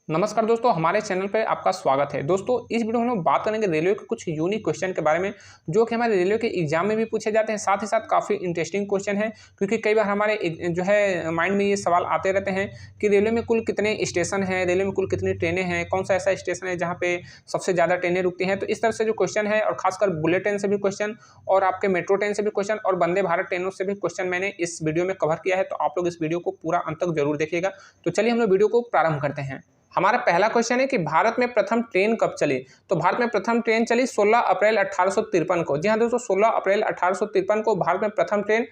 नमस्कार दोस्तों, हमारे चैनल पे आपका स्वागत है। दोस्तों, इस वीडियो में हम बात करेंगे रेलवे के कुछ यूनिक क्वेश्चन के बारे में, जो कि हमारे रेलवे के एग्जाम में भी पूछे जाते हैं। साथ ही साथ काफ़ी इंटरेस्टिंग क्वेश्चन है, क्योंकि कई बार हमारे जो है माइंड में ये सवाल आते रहते हैं कि रेलवे में कुल कितने स्टेशन हैं, रेलवे में कुल कितनी ट्रेनें हैं, कौन सा ऐसा स्टेशन है जहाँ पे सबसे ज़्यादा ट्रेनें रुकती हैं। तो इस तरह से जो क्वेश्चन है, और खासकर बुलेट ट्रेन से भी क्वेश्चन, और आपके मेट्रो ट्रेन से भी क्वेश्चन, और वंदे भारत ट्रेनों से भी क्वेश्चन मैंने इस वीडियो में कवर किया है। तो आप लोग इस वीडियो को पूरा अंत तक जरूर देखिएगा। तो चलिए हम लोग वीडियो को प्रारंभ करते हैं। हमारा पहला क्वेश्चन है कि भारत में प्रथम ट्रेन कब चली। तो भारत में प्रथम ट्रेन चली 16 अप्रैल 1853 को। जी हाँ दोस्तों, 16 अप्रैल 1853 को भारत में प्रथम ट्रेन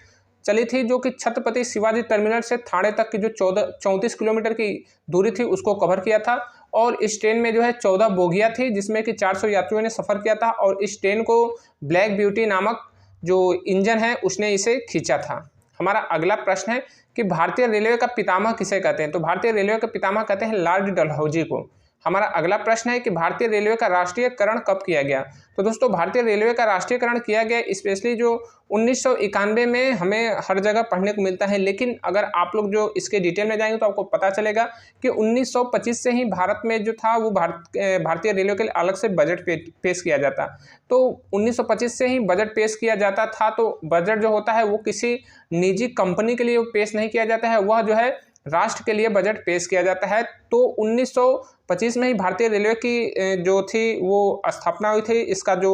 चली थी, जो कि छत्रपति शिवाजी टर्मिनल से थाने तक की जो 34 किलोमीटर की दूरी थी उसको कवर किया था। और इस ट्रेन में जो है 14 बोगियाँ थी, जिसमें कि 400 यात्रियों ने सफ़र किया था। और इस ट्रेन को ब्लैक ब्यूटी नामक जो इंजन है उसने इसे खींचा था। हमारा अगला प्रश्न है कि भारतीय रेलवे का पितामह किसे कहते हैं। तो भारतीय रेलवे का पितामह कहते हैं लॉर्ड डलहौजी को। हमारा अगला प्रश्न है कि भारतीय रेलवे का राष्ट्रीयकरण कब किया गया। तो दोस्तों, भारतीय रेलवे का राष्ट्रीयकरण किया गया स्पेशली जो 1991 में हमें हर जगह पढ़ने को मिलता है, लेकिन अगर आप लोग जो इसके डिटेल में जाएंगे तो आपको पता चलेगा कि 1925 से ही भारत में जो था वो भारतीय रेलवे के लिए अलग से बजट पेश किया जाता। तो 1925 से ही बजट पेश किया जाता था। तो बजट जो होता है वो किसी निजी कंपनी के लिए पेश नहीं किया जाता है, वह जो है राष्ट्र के लिए बजट पेश किया जाता है। तो 1925 में ही भारतीय रेलवे की जो थी वो स्थापना हुई थी। इसका जो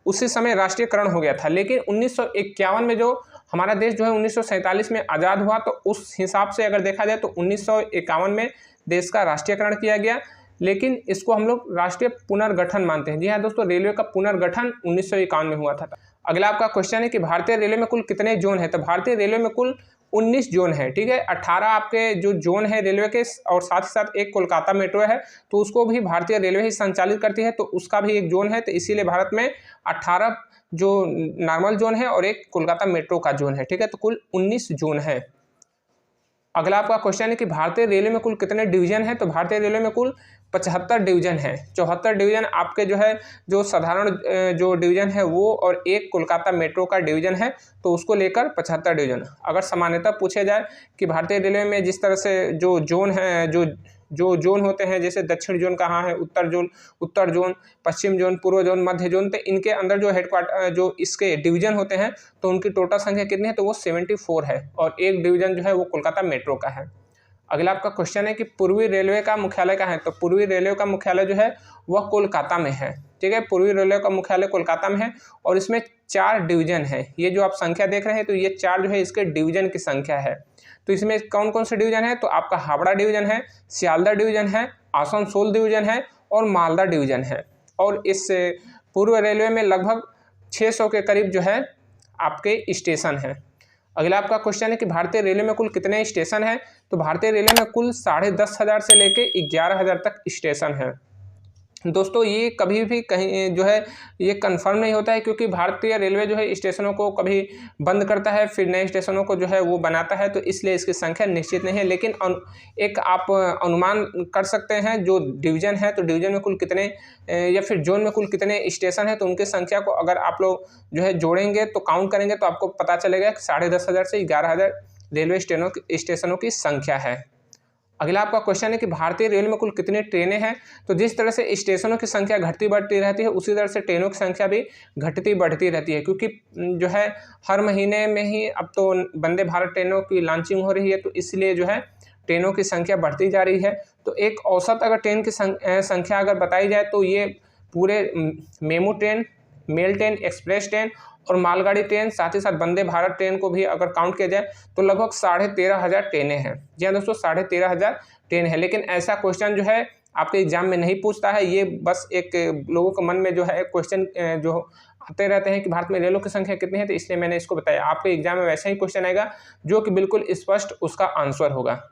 उसी समय राष्ट्रीयकरण हो गया था। लेकिन 1951 में जो हमारा देश जो है 1947 में आज़ाद हुआ, तो उस हिसाब से अगर देखा जाए तो 1951 में देश का राष्ट्रीयकरण किया गया। लेकिन इसको हम लोग राष्ट्रीय पुनर्गठन मानते हैं। जी हाँ दोस्तों, रेलवे का पुनर्गठन 1951 में हुआ था। अगला आपका क्वेश्चन है कि भारतीय रेलवे में कुल कितने जोन है। तो भारतीय रेलवे में कुल 19 जोन है। ठीक है, 18 आपके जो जोन है रेलवे के, और साथ ही साथ एक कोलकाता मेट्रो है, तो उसको भी भारतीय रेलवे ही संचालित करती है, तो उसका भी एक जोन है। तो इसीलिए भारत में 18 जो नॉर्मल जोन है और एक कोलकाता मेट्रो का जोन है। ठीक है, तो कुल 19 जोन है। अगला आपका क्वेश्चन है कि भारतीय रेलवे में कुल कितने डिवीजन है। तो भारतीय रेलवे में कुल 75 डिवीजन है। 74 डिवीजन आपके जो है जो साधारण जो डिवीजन है वो, और एक कोलकाता मेट्रो का डिवीजन है, तो उसको लेकर 75 डिवीजन। अगर सामान्यतः पूछे जाए कि भारतीय रेलवे में जिस तरह से जो जोन है, जो जोन होते हैं, जैसे दक्षिण जोन कहाँ है, उत्तर जोन, पश्चिम जोन, पूर्व जोन, मध्य जोन, तो इनके अंदर जो हेडक्वार्टर जो इसके डिवीजन होते हैं, तो उनकी टोटल संख्या कितनी है, तो वो 74 है। और एक डिवीजन जो है वो कोलकाता मेट्रो का है। अगला आपका क्वेश्चन है कि पूर्वी रेलवे का मुख्यालय कहाँ है। तो पूर्वी रेलवे का मुख्यालय जो है वह कोलकाता में है। ठीक है, पूर्वी रेलवे का मुख्यालय कोलकाता में है, और इसमें 4 डिवीजन है। ये जो आप संख्या देख रहे हैं, तो ये 4 जो है इसके डिवीजन की संख्या है। तो इसमें कौन कौन से डिवीजन है, तो आपका हावड़ा डिवीजन है, सियालदह डिवीजन है, आसनसोल डिवीजन है, और मालदा डिवीजन है। और इस पूर्व रेलवे में लगभग 600 के करीब जो है आपके स्टेशन हैं। अगला आपका क्वेश्चन है कि भारतीय रेलवे में कुल कितने स्टेशन हैं। तो भारतीय रेलवे में कुल 10,500 से लेके 11,000 तक स्टेशन है। दोस्तों, ये कभी भी कहीं जो है ये कंफर्म नहीं होता है, क्योंकि भारतीय रेलवे जो है स्टेशनों को कभी बंद करता है, फिर नए स्टेशनों को जो है वो बनाता है, तो इसलिए इसकी संख्या निश्चित नहीं है। लेकिन एक आप अनुमान कर सकते हैं, जो डिवीज़न है, तो डिवीज़न में कुल कितने या फिर जोन में कुल कितने स्टेशन है, तो उनकी संख्या को अगर आप लोग जो है जोड़ेंगे, तो काउंट करेंगे, तो आपको पता चलेगा कि 10,500 से 11,000 रेलवे स्टेशनों की संख्या है। अगला आपका क्वेश्चन है कि भारतीय रेल में कुल कितनी ट्रेनें हैं। तो जिस तरह से स्टेशनों की संख्या घटती बढ़ती रहती है, उसी तरह से ट्रेनों की संख्या भी घटती बढ़ती रहती है, क्योंकि जो है हर महीने में ही अब तो वंदे भारत ट्रेनों की लॉन्चिंग हो रही है, तो इसलिए जो है ट्रेनों की संख्या बढ़ती जा रही है। तो एक औसत अगर ट्रेन की संख्या अगर बताई जाए, तो ये पूरे MEMU train, mail train, express train और मालगाड़ी ट्रेन, साथ ही साथ वंदे भारत ट्रेन को भी अगर काउंट किया जाए, तो लगभग 13,500 ट्रेनें हैं। जी हाँ दोस्तों, 13,500 ट्रेन है। लेकिन ऐसा क्वेश्चन जो है आपके एग्जाम में नहीं पूछता है, ये बस एक लोगों के मन में जो है क्वेश्चन जो आते रहते हैं कि भारत में रेलों की संख्या कितनी है, तो इसलिए मैंने इसको बताया। आपके एग्जाम में वैसा ही क्वेश्चन आएगा जो कि बिल्कुल स्पष्ट उसका आंसर होगा।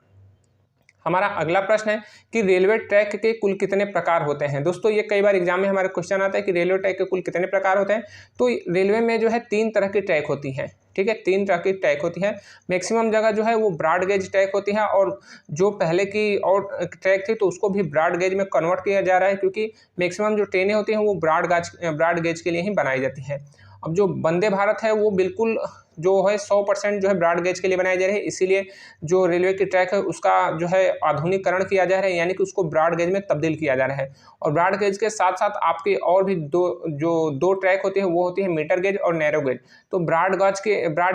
हमारा अगला प्रश्न है कि रेलवे ट्रैक के कुल कितने प्रकार होते हैं। दोस्तों, ये कई बार एग्जाम में हमारे क्वेश्चन आता है कि रेलवे ट्रैक के कुल कितने प्रकार होते हैं। तो रेलवे में जो है 3 तरह की ट्रैक होती हैं। ठीक है, 3 तरह की ट्रैक होती है। मैक्सिमम जगह जो है वो ब्रॉड गेज ट्रैक होती है, और जो पहले की और ट्रैक थी तो उसको भी ब्रॉड गेज में कन्वर्ट किया जा रहा है, क्योंकि मैक्सिमम जो ट्रेनें होती हैं वो ब्रॉड गेज के लिए ही बनाई जाती हैं। अब जो वंदे भारत है वो बिल्कुल जो है 100% जो है ब्रॉड गेज के लिए बनाए जा रहे हैं, इसीलिए जो रेलवे की ट्रैक है उसका जो है आधुनिकीकरण किया जा रहा है, यानी कि उसको ब्रॉड गेज में तब्दील किया जा रहा है। और ब्रॉड गेज के साथ साथ आपके और भी दो ट्रैक होती है, वो होती है मीटर गेज और नैरो गेज। तो ब्रॉड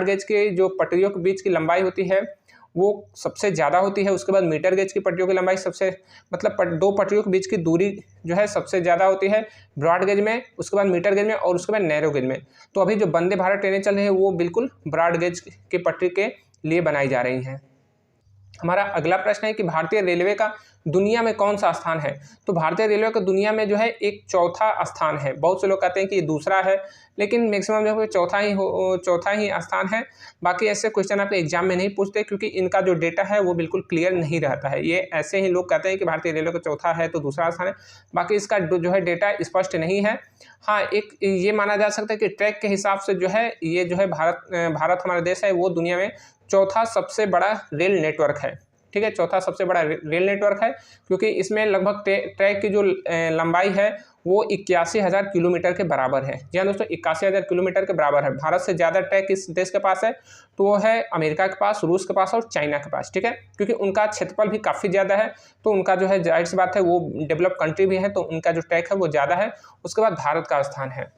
गेज के जो पटरियों के बीच की लंबाई होती है वो सबसे ज़्यादा होती है। उसके बाद मीटर गेज की पटरियों की लंबाई सबसे दो पटरियों के बीच की दूरी जो है सबसे ज़्यादा होती है ब्रॉड गेज में, उसके बाद मीटर गेज में और उसके बाद नैरो गेज में। तो अभी जो वंदे भारत ट्रेनें चल रही है वो बिल्कुल ब्रॉड गेज की पटरी के लिए बनाई जा रही हैं। हमारा अगला प्रश्न है कि भारतीय रेलवे का दुनिया में कौन सा स्थान है। तो भारतीय रेलवे का दुनिया में जो है एक चौथा स्थान है। बहुत से लोग कहते हैं कि ये दूसरा है, लेकिन मैक्सिमम जो है चौथा ही स्थान है। बाकी ऐसे क्वेश्चन आपके एग्जाम में नहीं पूछते, क्योंकि इनका जो डेटा है वो बिल्कुल क्लियर नहीं रहता है। ये ऐसे ही लोग कहते हैं कि भारतीय रेलवे का चौथा है तो दूसरा स्थान है, बाकी इसका जो है डेटा स्पष्ट नहीं है। हाँ, एक ये माना जा सकता है कि ट्रैक के हिसाब से जो है ये जो है भारत हमारा देश है वो दुनिया में चौथा सबसे बड़ा रेल नेटवर्क है। ठीक है, चौथा सबसे बड़ा रेल नेटवर्क है, क्योंकि इसमें लगभग ट्रैक की जो लंबाई है वो 81,000 किलोमीटर के बराबर है। जी हाँ दोस्तों, 81,000 किलोमीटर के बराबर है। भारत से ज़्यादा ट्रैक किस देश के पास है, तो वो है अमेरिका के पास, रूस के पास और चाइना के पास। ठीक है, क्योंकि उनका क्षेत्रफल भी काफ़ी ज़्यादा है, तो उनका जो है जाहिर सी बात है वो डेवलप कंट्री भी है, तो उनका जो ट्रैक है वो ज़्यादा है। उसके बाद भारत का स्थान है।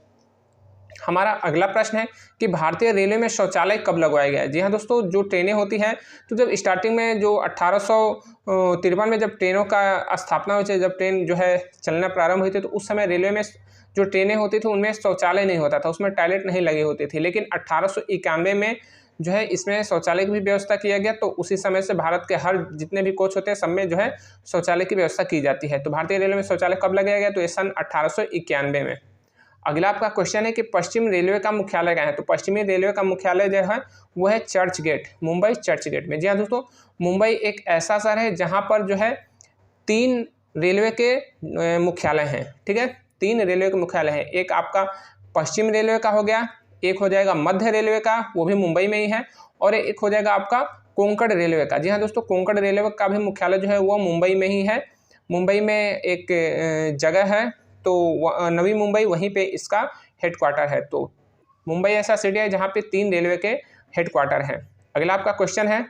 हमारा अगला प्रश्न है कि भारतीय रेलवे में शौचालय कब लगवाया गया है। जी हाँ दोस्तों, जो ट्रेनें होती हैं, तो जब स्टार्टिंग में जो 1853 में जब ट्रेनों का स्थापना हुई थी, जब ट्रेन जो है चलना प्रारंभ हुई थी, तो उस समय रेलवे में जो ट्रेनें होती थी उनमें शौचालय नहीं होता था, उसमें टॉयलेट नहीं लगी होती थी। लेकिन 1891 में जो है इसमें शौचालय की भी व्यवस्था किया गया, तो उसी समय से भारत के हर जितने भी कोच होते हैं सब में जो है शौचालय की व्यवस्था की जाती है। तो भारतीय रेलवे में शौचालय कब लगाया गया, तो ये सन 1891 में। अगला आपका क्वेश्चन है कि पश्चिम रेलवे का मुख्यालय कहाँ है। तो पश्चिमी रेलवे का मुख्यालय जो है वो है Churchgate, Mumbai Churchgate में। जी हाँ दोस्तों, मुंबई एक ऐसा शहर है जहाँ पर जो है 3 रेलवे के मुख्यालय हैं। ठीक है, 3 रेलवे के मुख्यालय हैं। एक आपका पश्चिम रेलवे का हो गया, एक हो जाएगा मध्य रेलवे का, वो भी मुंबई में ही है, और एक हो जाएगा आपका कोंकण रेलवे का। जी हाँ दोस्तों, कोंकण रेलवे का भी मुख्यालय जो है वो मुंबई में ही है। मुंबई में एक जगह है, तो नवी मुंबई, वहीं पे इसका हेडक्वार्टर है। तो मुंबई ऐसा सिटी है जहाँ पे 3 रेलवे के हेडक्वार्टर हैं। अगला आपका क्वेश्चन है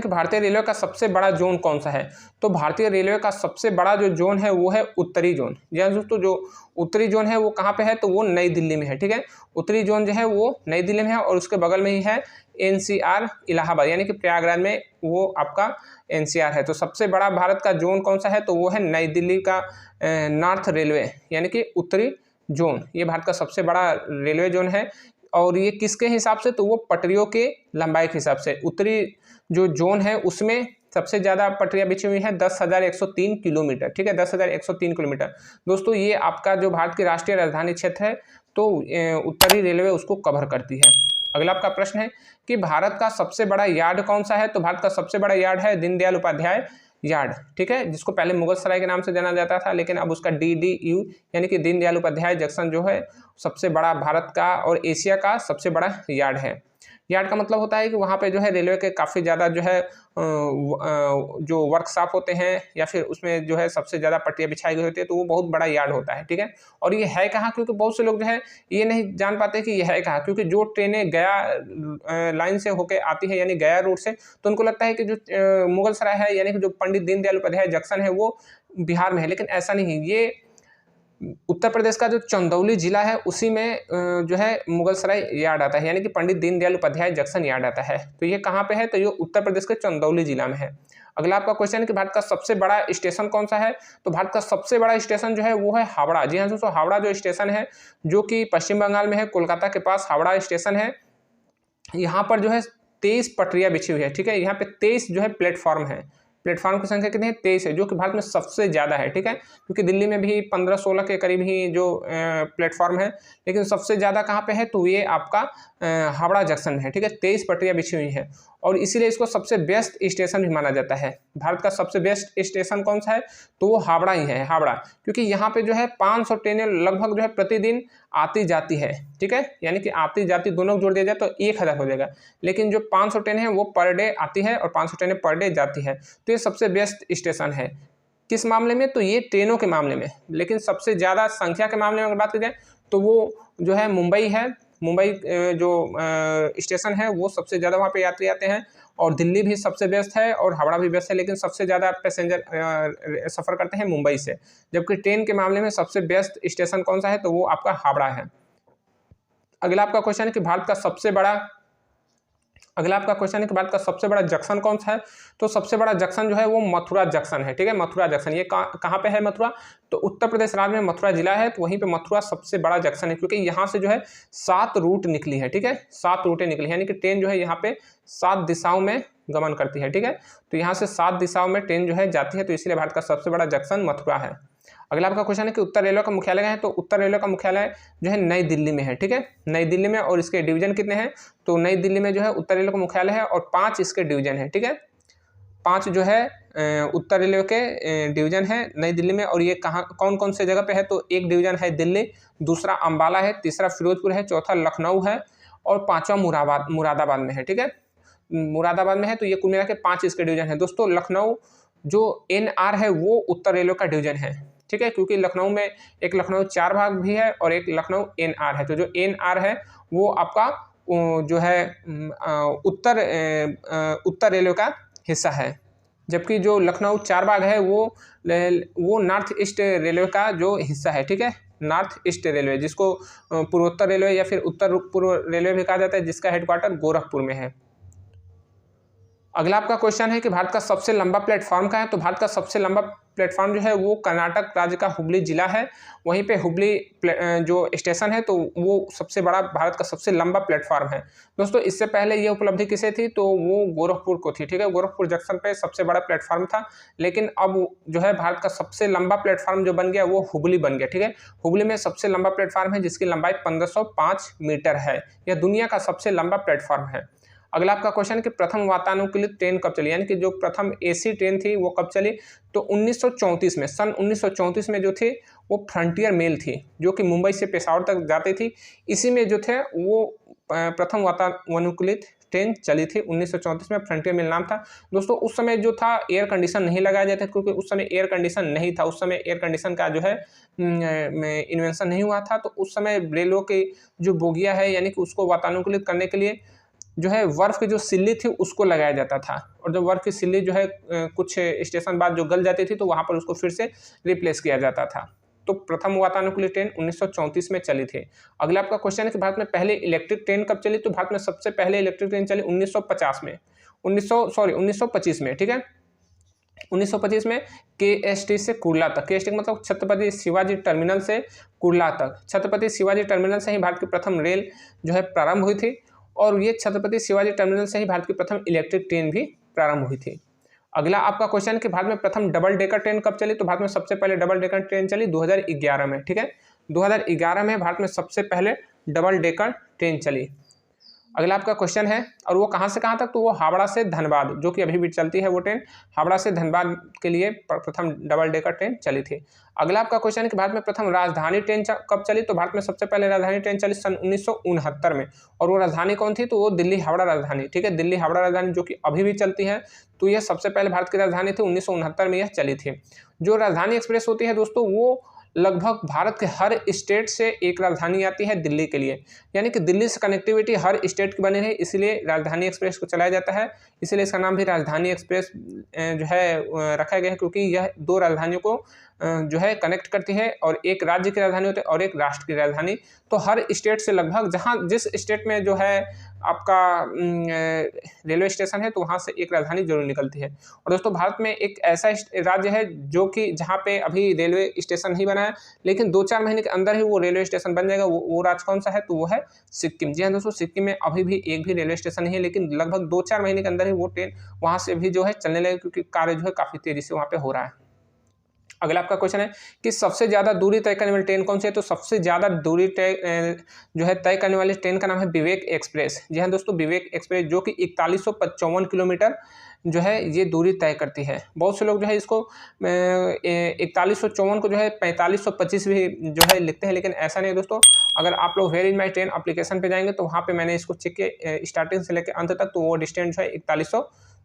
कि भारतीय रेलवे का सबसे बड़ा जोन कौन सा है। तो भारतीय रेलवे का सबसे बड़ा जो जोन है वो है उत्तरी जोन। जी दोस्तों, जो उत्तरी जोन है वो कहाँ पे है, तो वो नई दिल्ली में है। ठीक है, उत्तरी जोन जो है वो नई दिल्ली में है, और उसके बगल में ही है NCR इलाहाबाद, यानी कि प्रयागराज में वो आपका NCR है। तो सबसे बड़ा भारत का जोन कौन सा है, तो वो है नई दिल्ली का नॉर्थ रेलवे, यानी कि उत्तरी जोन। ये भारत का सबसे बड़ा रेलवे जोन है, और ये किसके हिसाब से, तो वो पटरियों के लंबाई के हिसाब से। उत्तरी जो जोन है उसमें सबसे ज़्यादा पटरियाँ बिछी हुई हैं, 10,103 किलोमीटर। ठीक है, 10,103 किलोमीटर। दोस्तों, ये आपका जो भारत की राष्ट्रीय राजधानी क्षेत्र है, तो उत्तरी रेलवे उसको कवर करती है। अगला आपका प्रश्न है कि भारत का सबसे बड़ा यार्ड कौन सा है। तो भारत का सबसे बड़ा यार्ड है दीनदयाल उपाध्याय यार्ड। ठीक है, जिसको पहले मुगल सराय के नाम से जाना जाता था, लेकिन अब उसका DDU यानी कि दीनदयाल उपाध्याय जंक्शन जो है सबसे बड़ा भारत का और एशिया का सबसे बड़ा यार्ड है। यार्ड का मतलब होता है कि वहाँ पे जो है रेलवे के काफ़ी ज़्यादा जो है जो वर्कशॉप होते हैं, या फिर उसमें जो है सबसे ज़्यादा पट्टियाँ बिछाई गई होती है, तो वो बहुत बड़ा यार्ड होता है। ठीक है, और ये है कहाँ, क्योंकि बहुत से लोग जो है ये नहीं जान पाते कि ये है कहाँ, क्योंकि जो ट्रेनें गया लाइन से होके आती है, यानी गया रूट से, तो उनको लगता है कि जो मुगल सराय है, यानी कि जो पंडित दीनदयाल उपाध्याय जंक्शन है वो बिहार में है, लेकिन ऐसा नहीं है। ये उत्तर प्रदेश का जो चंदौली जिला है उसी में जो है मुगल सराय यार्ड आता है, यानी कि पंडित दीनदयाल उपाध्याय जंक्शन यार्ड आता है। तो ये कहाँ पे है, तो ये उत्तर प्रदेश के चंदौली जिला में है। अगला आपका क्वेश्चन है कि भारत का सबसे बड़ा स्टेशन कौन सा है। तो भारत का सबसे बड़ा स्टेशन जो है वो है हावड़ा। जी हाँ दोस्तों, हावड़ा जो स्टेशन है जो कि पश्चिम बंगाल में है, कोलकाता के पास हावड़ा स्टेशन है। यहाँ पर जो है 23 पटरियाँ बिछी हुई है। ठीक है, यहाँ पे 23 जो है प्लेटफॉर्म है। प्लेटफॉर्म की संख्या कितनी है, 23 है, जो कि भारत में सबसे ज़्यादा है। ठीक है, क्योंकि दिल्ली में भी 15-16 के करीब ही जो प्लेटफॉर्म है, लेकिन सबसे ज़्यादा कहाँ पे है, तो ये आपका हावड़ा जंक्शन में है। ठीक है, 23 पटरियाँ बिछी हुई हैं, और इसीलिए इसको सबसे बेस्ट स्टेशन भी माना जाता है। भारत का सबसे बेस्ट स्टेशन कौन सा है, तो वो हावड़ा ही है, हावड़ा, क्योंकि यहाँ पे जो है 500 ट्रेनें लगभग जो है प्रतिदिन आती जाती है। ठीक है, यानी कि आती जाती दोनों जोड़ दिया जाए तो 1000 हो जाएगा, लेकिन जो 500 ट्रेनें हैं वो पर डे आती है और 500 ट्रेनें पर डे जाती है। तो ये सबसे बेस्ट स्टेशन है। किस मामले में, तो ये ट्रेनों के मामले में, लेकिन सबसे ज़्यादा संख्या के मामले में अगर बात की जाए तो वो जो है मुंबई है। मुंबई जो स्टेशन है वो सबसे ज़्यादा वहाँ पे यात्री आते हैं, और दिल्ली भी सबसे व्यस्त है और हावड़ा भी व्यस्त है, लेकिन सबसे ज़्यादा पैसेंजर सफ़र करते हैं मुंबई से। जबकि ट्रेन के मामले में सबसे व्यस्त स्टेशन कौन सा है, तो वो आपका हावड़ा है। अगला आपका क्वेश्चन है कि भारत का सबसे बड़ा जंक्शन कौन सा है। तो सबसे बड़ा जंक्शन जो है वो मथुरा जंक्शन है, ठीक है, मथुरा जंक्शन। ये कहाँ पे है मथुरा, तो उत्तर प्रदेश राज्य में मथुरा जिला है, तो वहीं पे मथुरा सबसे बड़ा जंक्शन है, क्योंकि यहाँ से जो है 7 रूट निकली है, ठीक है, 7 रूटें निकली है, यानी कि ट्रेन जो है यहाँ पे 7 दिशाओं में गमन करती है, ठीक है। तो यहाँ से 7 दिशाओं में ट्रेन जो है जाती है, तो इसलिए भारत का सबसे बड़ा जंक्शन मथुरा है। अगला आपका क्वेश्चन है कि उत्तर रेलवे का मुख्यालय है, तो उत्तर रेलवे का मुख्यालय जो है नई दिल्ली में है, ठीक है, नई दिल्ली में। और इसके डिवीजन कितने हैं, तो नई दिल्ली में जो है उत्तर रेलवे का मुख्यालय है और 5 इसके डिवीजन है, ठीक है, 5 जो है उत्तर रेलवे के डिवीजन है नई दिल्ली में। और ये कौन कौन से जगह पे है, तो एक डिवीजन है दिल्ली, दूसरा अंबाला है, तीसरा फिरोजपुर है, चौथा लखनऊ है और 5वां मुरादाबाद में है, ठीक है, मुरादाबाद में है। तो ये कुल मिला के 5 इसके डिवीजन है। दोस्तों लखनऊ जो NR है वो उत्तर रेलवे का डिवीजन है, ठीक है, क्योंकि लखनऊ में एक लखनऊ 4 भाग भी है और एक लखनऊ NR है। तो जो NR है वो आपका जो है उत्तर रेलवे का हिस्सा है, जबकि जो लखनऊ 4 भाग है वो नॉर्थ ईस्ट रेलवे का जो हिस्सा है, ठीक है, नॉर्थ ईस्ट रेलवे, जिसको पूर्वोत्तर रेलवे या फिर उत्तर पूर्व रेलवे भी कहा जाता है, जिसका हेडक्वार्टर गोरखपुर में है। अगला आपका क्वेश्चन है कि भारत का सबसे लंबा प्लेटफॉर्म कहाँ है, तो भारत का सबसे लंबा प्लेटफॉर्म जो है वो कर्नाटक राज्य का हुबली जिला है। वहीं पे हुबली जो स्टेशन है तो वो सबसे बड़ा भारत का सबसे लंबा प्लेटफॉर्म है। दोस्तों इससे पहले ये उपलब्धि किसे थी, तो वो गोरखपुर को थी, ठीक है, गोरखपुर जंक्शन पे सबसे बड़ा प्लेटफॉर्म था। लेकिन अब जो है भारत का सबसे लंबा प्लेटफॉर्म जो बन गया वो हुबली बन गया, ठीक है, हुबली में सबसे लंबा प्लेटफॉर्म है जिसकी लंबाई 1505 मीटर है। यह दुनिया का सबसे लंबा प्लेटफॉर्म है। अगला आपका क्वेश्चन कि प्रथम वातानुकूलित ट्रेन कब चली, यानी कि जो प्रथम AC ट्रेन थी वो कब चली, तो 1934 में, सन 1934 में जो थी वो फ्रंटियर मेल थी, जो कि मुंबई से पेशावर तक जाती थी। इसी में जो थे वो प्रथम वातानुकूलित ट्रेन चली थी 1934 में, फ्रंटियर मेल नाम था। दोस्तों उस समय जो था एयर कंडीशन नहीं लगाया जाता, क्योंकि उस समय एयर कंडीशन नहीं था, उस समय एयर कंडीशन का जो है इन्वेंशन नहीं हुआ था। तो उस समय रेलवे की जो बोगिया है यानी कि उसको वातानुकूलित करने के लिए जो है बर्फ की जो सिल्ली थी उसको लगाया जाता था, और जब बर्फ की सिल्ली जो है कुछ स्टेशन बाद जो गल जाती थी तो वहाँ पर उसको फिर से रिप्लेस किया जाता था। तो प्रथम वातानुकूलित ट्रेन 1934 में चली थी। अगला आपका क्वेश्चन है कि भारत में पहले इलेक्ट्रिक ट्रेन कब चली, तो भारत में सबसे पहले इलेक्ट्रिक ट्रेन चली 1925 में, ठीक है, 1925 में KST से कुर्ला तक। KST मतलब छत्रपति शिवाजी टर्मिनल से कुर्ला तक। छत्रपति शिवाजी टर्मिनल से ही भारत की प्रथम रेल जो है प्रारंभ हुई थी, और ये छत्रपति शिवाजी टर्मिनल से ही भारत की प्रथम इलेक्ट्रिक ट्रेन भी प्रारंभ हुई थी। अगला आपका क्वेश्चन कि भारत में प्रथम डबल डेकर ट्रेन कब चली, तो भारत में सबसे पहले डबल डेकर ट्रेन चली 2011 में, ठीक है, 2011 में भारत में सबसे पहले डबल डेकर ट्रेन चली। अगला आपका क्वेश्चन है, और वो कहाँ से कहाँ तक, तो वो हावड़ा से धनबाद, जो कि अभी भी चलती है वो ट्रेन, हावड़ा से धनबाद के लिए प्रथम डबल डेकर ट्रेन चली थी। अगला आपका क्वेश्चन है कि भारत में प्रथम राजधानी ट्रेन कब चली, तो भारत में सबसे पहले राजधानी ट्रेन चली सन 1969 में, और वो राजधानी कौन थी, तो वो दिल्ली हावड़ा राजधानी, ठीक है, दिल्ली हावड़ा राजधानी जो कि अभी भी चलती है। तो यह सबसे पहले भारत की राजधानी थी, 1969 में यह चली थी। जो राजधानी एक्सप्रेस होती है दोस्तों वो लगभग भारत के हर स्टेट से एक राजधानी आती है दिल्ली के लिए, यानी कि दिल्ली से कनेक्टिविटी हर स्टेट की बनी रही, इसलिए राजधानी एक्सप्रेस को चलाया जाता है। इसलिए इसका नाम भी राजधानी एक्सप्रेस जो है रखा गया है, क्योंकि यह 2 राजधानियों को जो है कनेक्ट करती है, और एक राज्य की राजधानी होती है और एक राष्ट्र की राजधानी। तो हर स्टेट से लगभग जिस स्टेट में जो है आपका रेलवे स्टेशन है तो वहाँ से एक राजधानी जरूर निकलती है। और दोस्तों भारत में एक ऐसा राज्य है जो कि जहाँ पे अभी रेलवे स्टेशन नहीं बना है, लेकिन 2-4 महीने के अंदर ही वो रेलवे स्टेशन बन जाएगा। वो राज्य कौन सा है, तो वो है सिक्किम। जी हाँ दोस्तों, सिक्किम में अभी भी एक भी रेलवे स्टेशन नहीं है, लेकिन लगभग 2-4 महीने के अंदर ही वो ट्रेन वहाँ से भी जो है चलने लगेगी, क्योंकि कार्य जो है काफ़ी तेज़ी से वहाँ पे हो रहा है। अगला आपका क्वेश्चन है कि सबसे ज़्यादा दूरी तय करने वाली ट्रेन कौन सी है, तो सबसे ज़्यादा दूरी जो है तय करने वाली ट्रेन का नाम है विवेक एक्सप्रेस। जी हाँ दोस्तों, विवेक एक्सप्रेस जो कि 4155 किलोमीटर जो है ये दूरी तय करती है। बहुत से लोग जो है इसको 4154 को जो है 4525 भी जो है लिखते हैं, लेकिन ऐसा नहीं है दोस्तों। अगर आप लोग where is my train application पे जाएंगे तो वहाँ पे मैंने इसको चेक किया स्टार्टिंग से लेकर अंत तक, तो वो डिस्टेंस जो है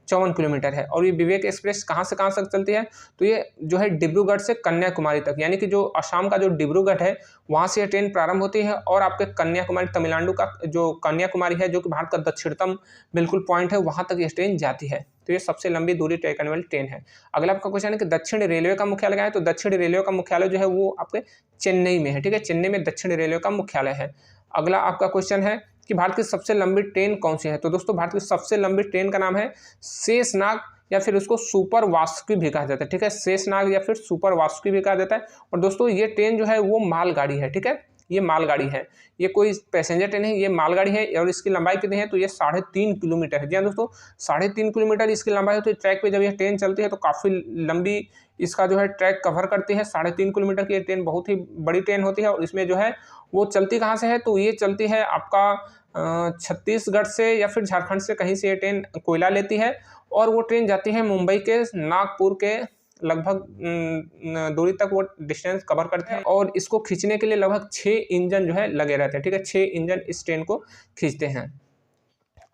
54 किलोमीटर है। और ये विवेक एक्सप्रेस कहाँ से कहाँ तक चलती है, तो ये जो है डिब्रूगढ़ से कन्याकुमारी तक, यानी कि जो असम का जो डिब्रूगढ़ है वहाँ से ये ट्रेन प्रारंभ होती है और आपके कन्याकुमारी तमिलनाडु का जो कन्याकुमारी है, जो कि भारत का दक्षिणतम बिल्कुल पॉइंट है, वहाँ तक ये ट्रेन जाती है। तो ये सबसे लंबी दूरी तय करने वाली ट्रेन है। अगला आपका क्वेश्चन है कि दक्षिण रेलवे का मुख्यालय कहाँ है, तो दक्षिण रेलवे का मुख्यालय जो है वो आपके चेन्नई में है, ठीक है, चेन्नई में दक्षिण रेलवे का मुख्यालय है। अगला आपका क्वेश्चन है कि भारत की सबसे लंबी ट्रेन कौन सी है, तो दोस्तों भारत की सबसे लंबी ट्रेन का नाम है शेषनाग, या फिर उसको सुपर वासुकी भी कहा जाता है, ठीक है, शेषनाग या फिर सुपर वासुकी भी कहा जाता है। और दोस्तों ये ट्रेन जो है वो मालगाड़ी है, ठीक है, ये मालगाड़ी है, ये कोई पैसेंजर ट्रेन है, ये मालगाड़ी है। और इसकी लंबाई कितनी है, तो ये 3.5 किलोमीटर है। जी हाँ दोस्तों, 3.5 किलोमीटर इसकी लंबाई है। तो ट्रैक पे जब ये ट्रेन चलती है तो काफ़ी लंबी इसका जो है ट्रैक कवर करती है। 3.5 किलोमीटर की ये ट्रेन बहुत ही बड़ी ट्रेन होती है। और इसमें जो है वो चलती कहाँ से है, तो ये चलती है आपका छत्तीसगढ़ से या फिर झारखंड से, कहीं से ये ट्रेन कोयला लेती है और वो ट्रेन जाती है मुंबई के नागपुर के लगभग दूरी तक वो डिस्टेंस कवर करते हैं। और इसको खींचने के लिए लगभग 6 इंजन जो है लगे रहते हैं, ठीक है, 6 इंजन इस ट्रेन को खींचते हैं।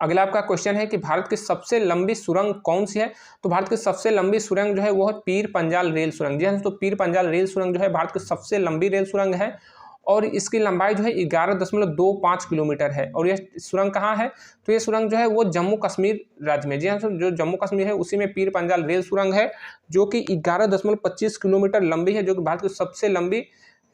अगला आपका क्वेश्चन है कि भारत की सबसे लंबी सुरंग कौन सी है, तो भारत की सबसे लंबी सुरंग जो है वो है पीर पंजाल रेल सुरंग। जी हाँ दोस्तों, पीर पंजाल रेल सुरंग जो है भारत की सबसे लंबी रेल सुरंग है और इसकी लंबाई जो है 11.25 किलोमीटर है। और यह सुरंग कहाँ है, तो ये सुरंग जो है वो जम्मू कश्मीर राज्य में, जी हाँ, जो जम्मू कश्मीर है उसी में पीर पंजाल रेल सुरंग है, जो कि 11.25 किलोमीटर लंबी है, जो कि भारत की सबसे लंबी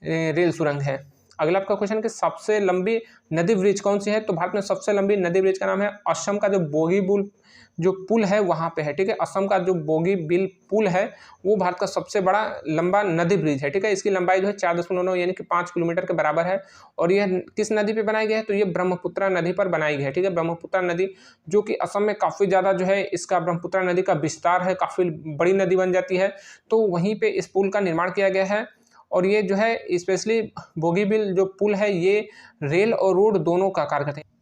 रेल सुरंग है। अगला आपका क्वेश्चन कि सबसे लंबी नदी ब्रिज कौन सी है, तो भारत में सबसे लंबी नदी ब्रिज का नाम है असम का जो बोगीबिल जो पुल है वहाँ पे है, ठीक है, असम का जो बोगीबिल पुल है वो भारत का सबसे बड़ा लंबा नदी ब्रिज है, ठीक है, इसकी लंबाई जो है 4.9 यानी कि 5 किलोमीटर के बराबर है। और यह किस नदी पे बनाई गई है, तो ये ब्रह्मपुत्रा नदी पर बनाई गई है, ठीक है, ब्रह्मपुत्रा नदी जो कि असम में काफ़ी ज़्यादा जो है इसका ब्रह्मपुत्रा नदी का विस्तार है, काफ़ी बड़ी नदी बन जाती है, तो वहीं पर इस पुल का निर्माण किया गया है। और ये जो है स्पेशली बोगीबिल जो पुल है ये रेल और रोड दोनों का कार्य करते हैं।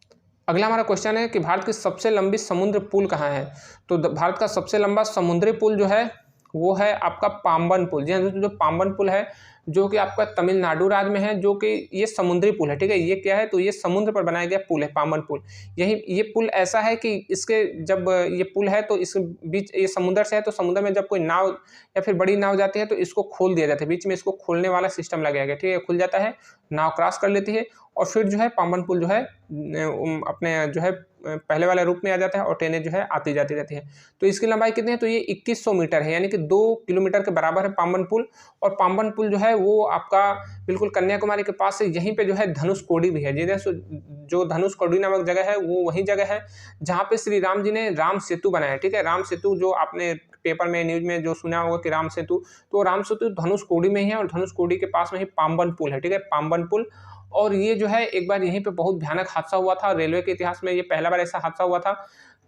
अगला हमारा क्वेश्चन है कि भारत की सबसे लंबी समुद्र पुल कहाँ है, तो भारत का सबसे लंबा समुद्री पुल जो है वो है आपका पाम्बन पुल। जी हाँ दोस्तों, जो पाम्बन पुल है जो कि आपका तमिलनाडु राज्य में है, जो कि ये समुद्री पुल है, ठीक है, ये क्या है, तो ये समुद्र पर बनाया गया पुल है पाम्बन पुल। यही ये पुल ऐसा है कि इसके जब ये पुल है तो इस बीच ये समुद्र से है, तो समुद्र में जब कोई नाव या फिर बड़ी नाव जाती है तो इसको खोल दिया जाता है, बीच में इसको खोलने वाला सिस्टम लगाया गया, ठीक है, खुल जाता है, नाव क्रॉस कर लेती है और फिर जो है पाम्बन पुल जो है अपने जो है पहले वाले रूप में आ जाता है और ट्रेनें जो है आती जाती रहती है। तो इसकी लंबाई कितनी है, तो ये 2100 मीटर है, यानी कि 2 किलोमीटर के बराबर है पाम्बन पुल। और पाम्बन पुल जो है वो आपका बिल्कुल कन्याकुमारी के पास से यहीं पे जो है धनुषकोडी भी है। जी जो धनुषकोडी नामक जगह है वो वही जगह है जहाँ पे श्री राम जी ने राम सेतु बनाया, ठीक है, राम सेतु जो आपने पेपर में न्यूज में जो सुना होगा कि राम सेतु, तो राम सेतु धनुषकोडी में ही है और धनुषकोडी के पास में ही पाम्बन पुल है, ठीक है, पाम्बन पुल। और ये जो है एक बार यहीं पे बहुत भयानक हादसा हुआ था, रेलवे के इतिहास में ये पहला बार ऐसा हादसा हुआ था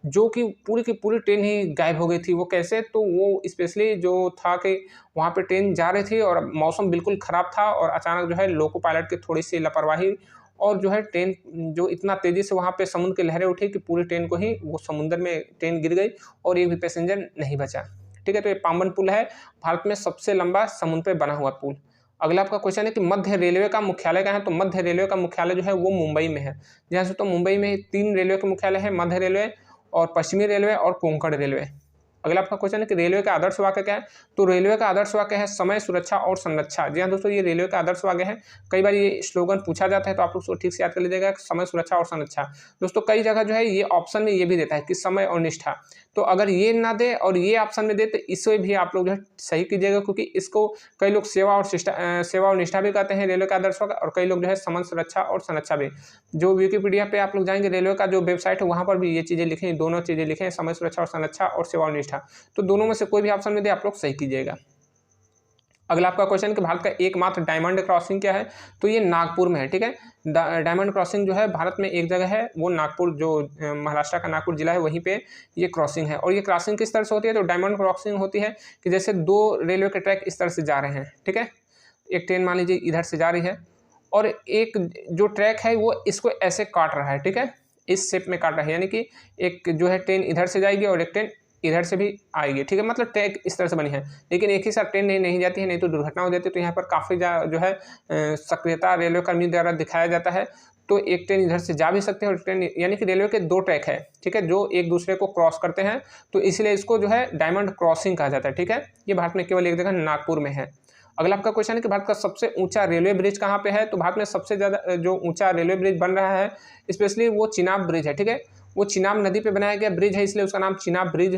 जो कि पूरी की पूरी ट्रेन ही गायब हो गई थी। वो कैसे, तो वो स्पेशली जो था कि वहाँ पे ट्रेन जा रही थी और मौसम बिल्कुल ख़राब था और अचानक जो है लोको पायलट की थोड़ी सी लापरवाही और जो है ट्रेन जो इतना तेज़ी से वहाँ पे समुद्र की लहरें उठी कि पूरी ट्रेन को ही वो समुद्र में ट्रेन गिर गई और एक भी पैसेंजर नहीं बचा, ठीक है। तो ये पाम्बन पुल है भारत में सबसे लंबा समुद्र पे बना हुआ पुल। अगला आपका क्वेश्चन है कि मध्य रेलवे का मुख्यालय कहाँ है, तो मध्य रेलवे का मुख्यालय जो है वो मुंबई में है। जहाँ से तो मुंबई में 3 रेलवे के मुख्यालय है, मध्य रेलवे और पश्चिमी रेलवे और कोंकण रेलवे। अगला आपका क्वेश्चन है कि रेलवे का आदर्श वाक्य क्या है, तो रेलवे का आदर्श वाक्य है समय, सुरक्षा और संरक्षा। जी हाँ दोस्तों, ये रेलवे का आदर्श वाक्य है। कई बार ये स्लोगन पूछा जाता है तो आप लोग उसको ठीक से याद कर लीजिएगा, समय, सुरक्षा और संरक्षा। दोस्तों कई जगह जो है ये ऑप्शन में ये भी देता है कि समय और निष्ठा, तो अगर ये ना दे और ये ऑप्शन में दे तो इसे भी आप लोग जो है सही कीजिएगा, क्योंकि इसको कई लोग सेवा और निष्ठा भी कहते हैं रेलवे का आदर्श वाक्य, और कई लोग जो है समय, सुरक्षा और संरक्षा भी। जो विकिपीडिया पे आप लोग जाएंगे रेलवे का जो वेबसाइट है वहाँ पर भी ये चीज़ें लिखें, दोनों चीज़ें लिखें, समय, सुरक्षा और संरक्षा और सेवा और निष्ठा। तो दोनों में से कोई भी ऑप्शन में दे आप लोग सही कीजिएगा। अगला आपका क्वेश्चन कि भारत का एकमात्र डायमंड क्रॉसिंग क्या है, तो ये नागपुर में है, ठीक है। डायमंड क्रॉसिंग जो है भारत में एक जगह है, वो नागपुर, जो महाराष्ट्र का नागपुर जिला है वहीं पे ये क्रॉसिंग है। और ये क्रॉसिंग किस तरह से होती है, तो डायमंड क्रॉसिंग होती है कि जैसे 2 रेलवे के ट्रैक इस तरह से जा रहे हैं, ठीक है, एक ट्रेन मान लीजिए इधर से जा रही है और एक जो ट्रैक है वो इसको ऐसे काट रहा है, ठीक है, इस शेप में काट रहा है, यानी कि एक जो है ट्रेन इधर से जाएगी और एक ट्रेन इधर से भी आएगी, ठीक है, मतलब ट्रैक इस तरह से बनी है, लेकिन एक ही साथ ट्रेन नहीं जाती है, नहीं तो दुर्घटना हो जाती है। तो यहाँ पर काफ़ी जो है सक्रियता रेलवे कर्मी द्वारा दिखाया जाता है। तो एक ट्रेन इधर से जा भी सकते हैं और ट्रेन, यानी कि रेलवे के 2 ट्रैक है, ठीक है, जो एक दूसरे को क्रॉस करते हैं, तो इसलिए इसको जो है डायमंड क्रॉसिंग कहा जाता है, ठीक है। ये भारत में केवल एक जगह नागपुर में है। अगला आपका क्वेश्चन है कि भारत का सबसे ऊंचा रेलवे ब्रिज कहाँ पे है। तो भारत में सबसे ज़्यादा जो ऊंचा रेलवे ब्रिज बन रहा है स्पेशली वो चिनाब ब्रिज है, ठीक है। वो चिनाब नदी पे बनाया गया ब्रिज है, इसलिए उसका नाम चिनाब ब्रिज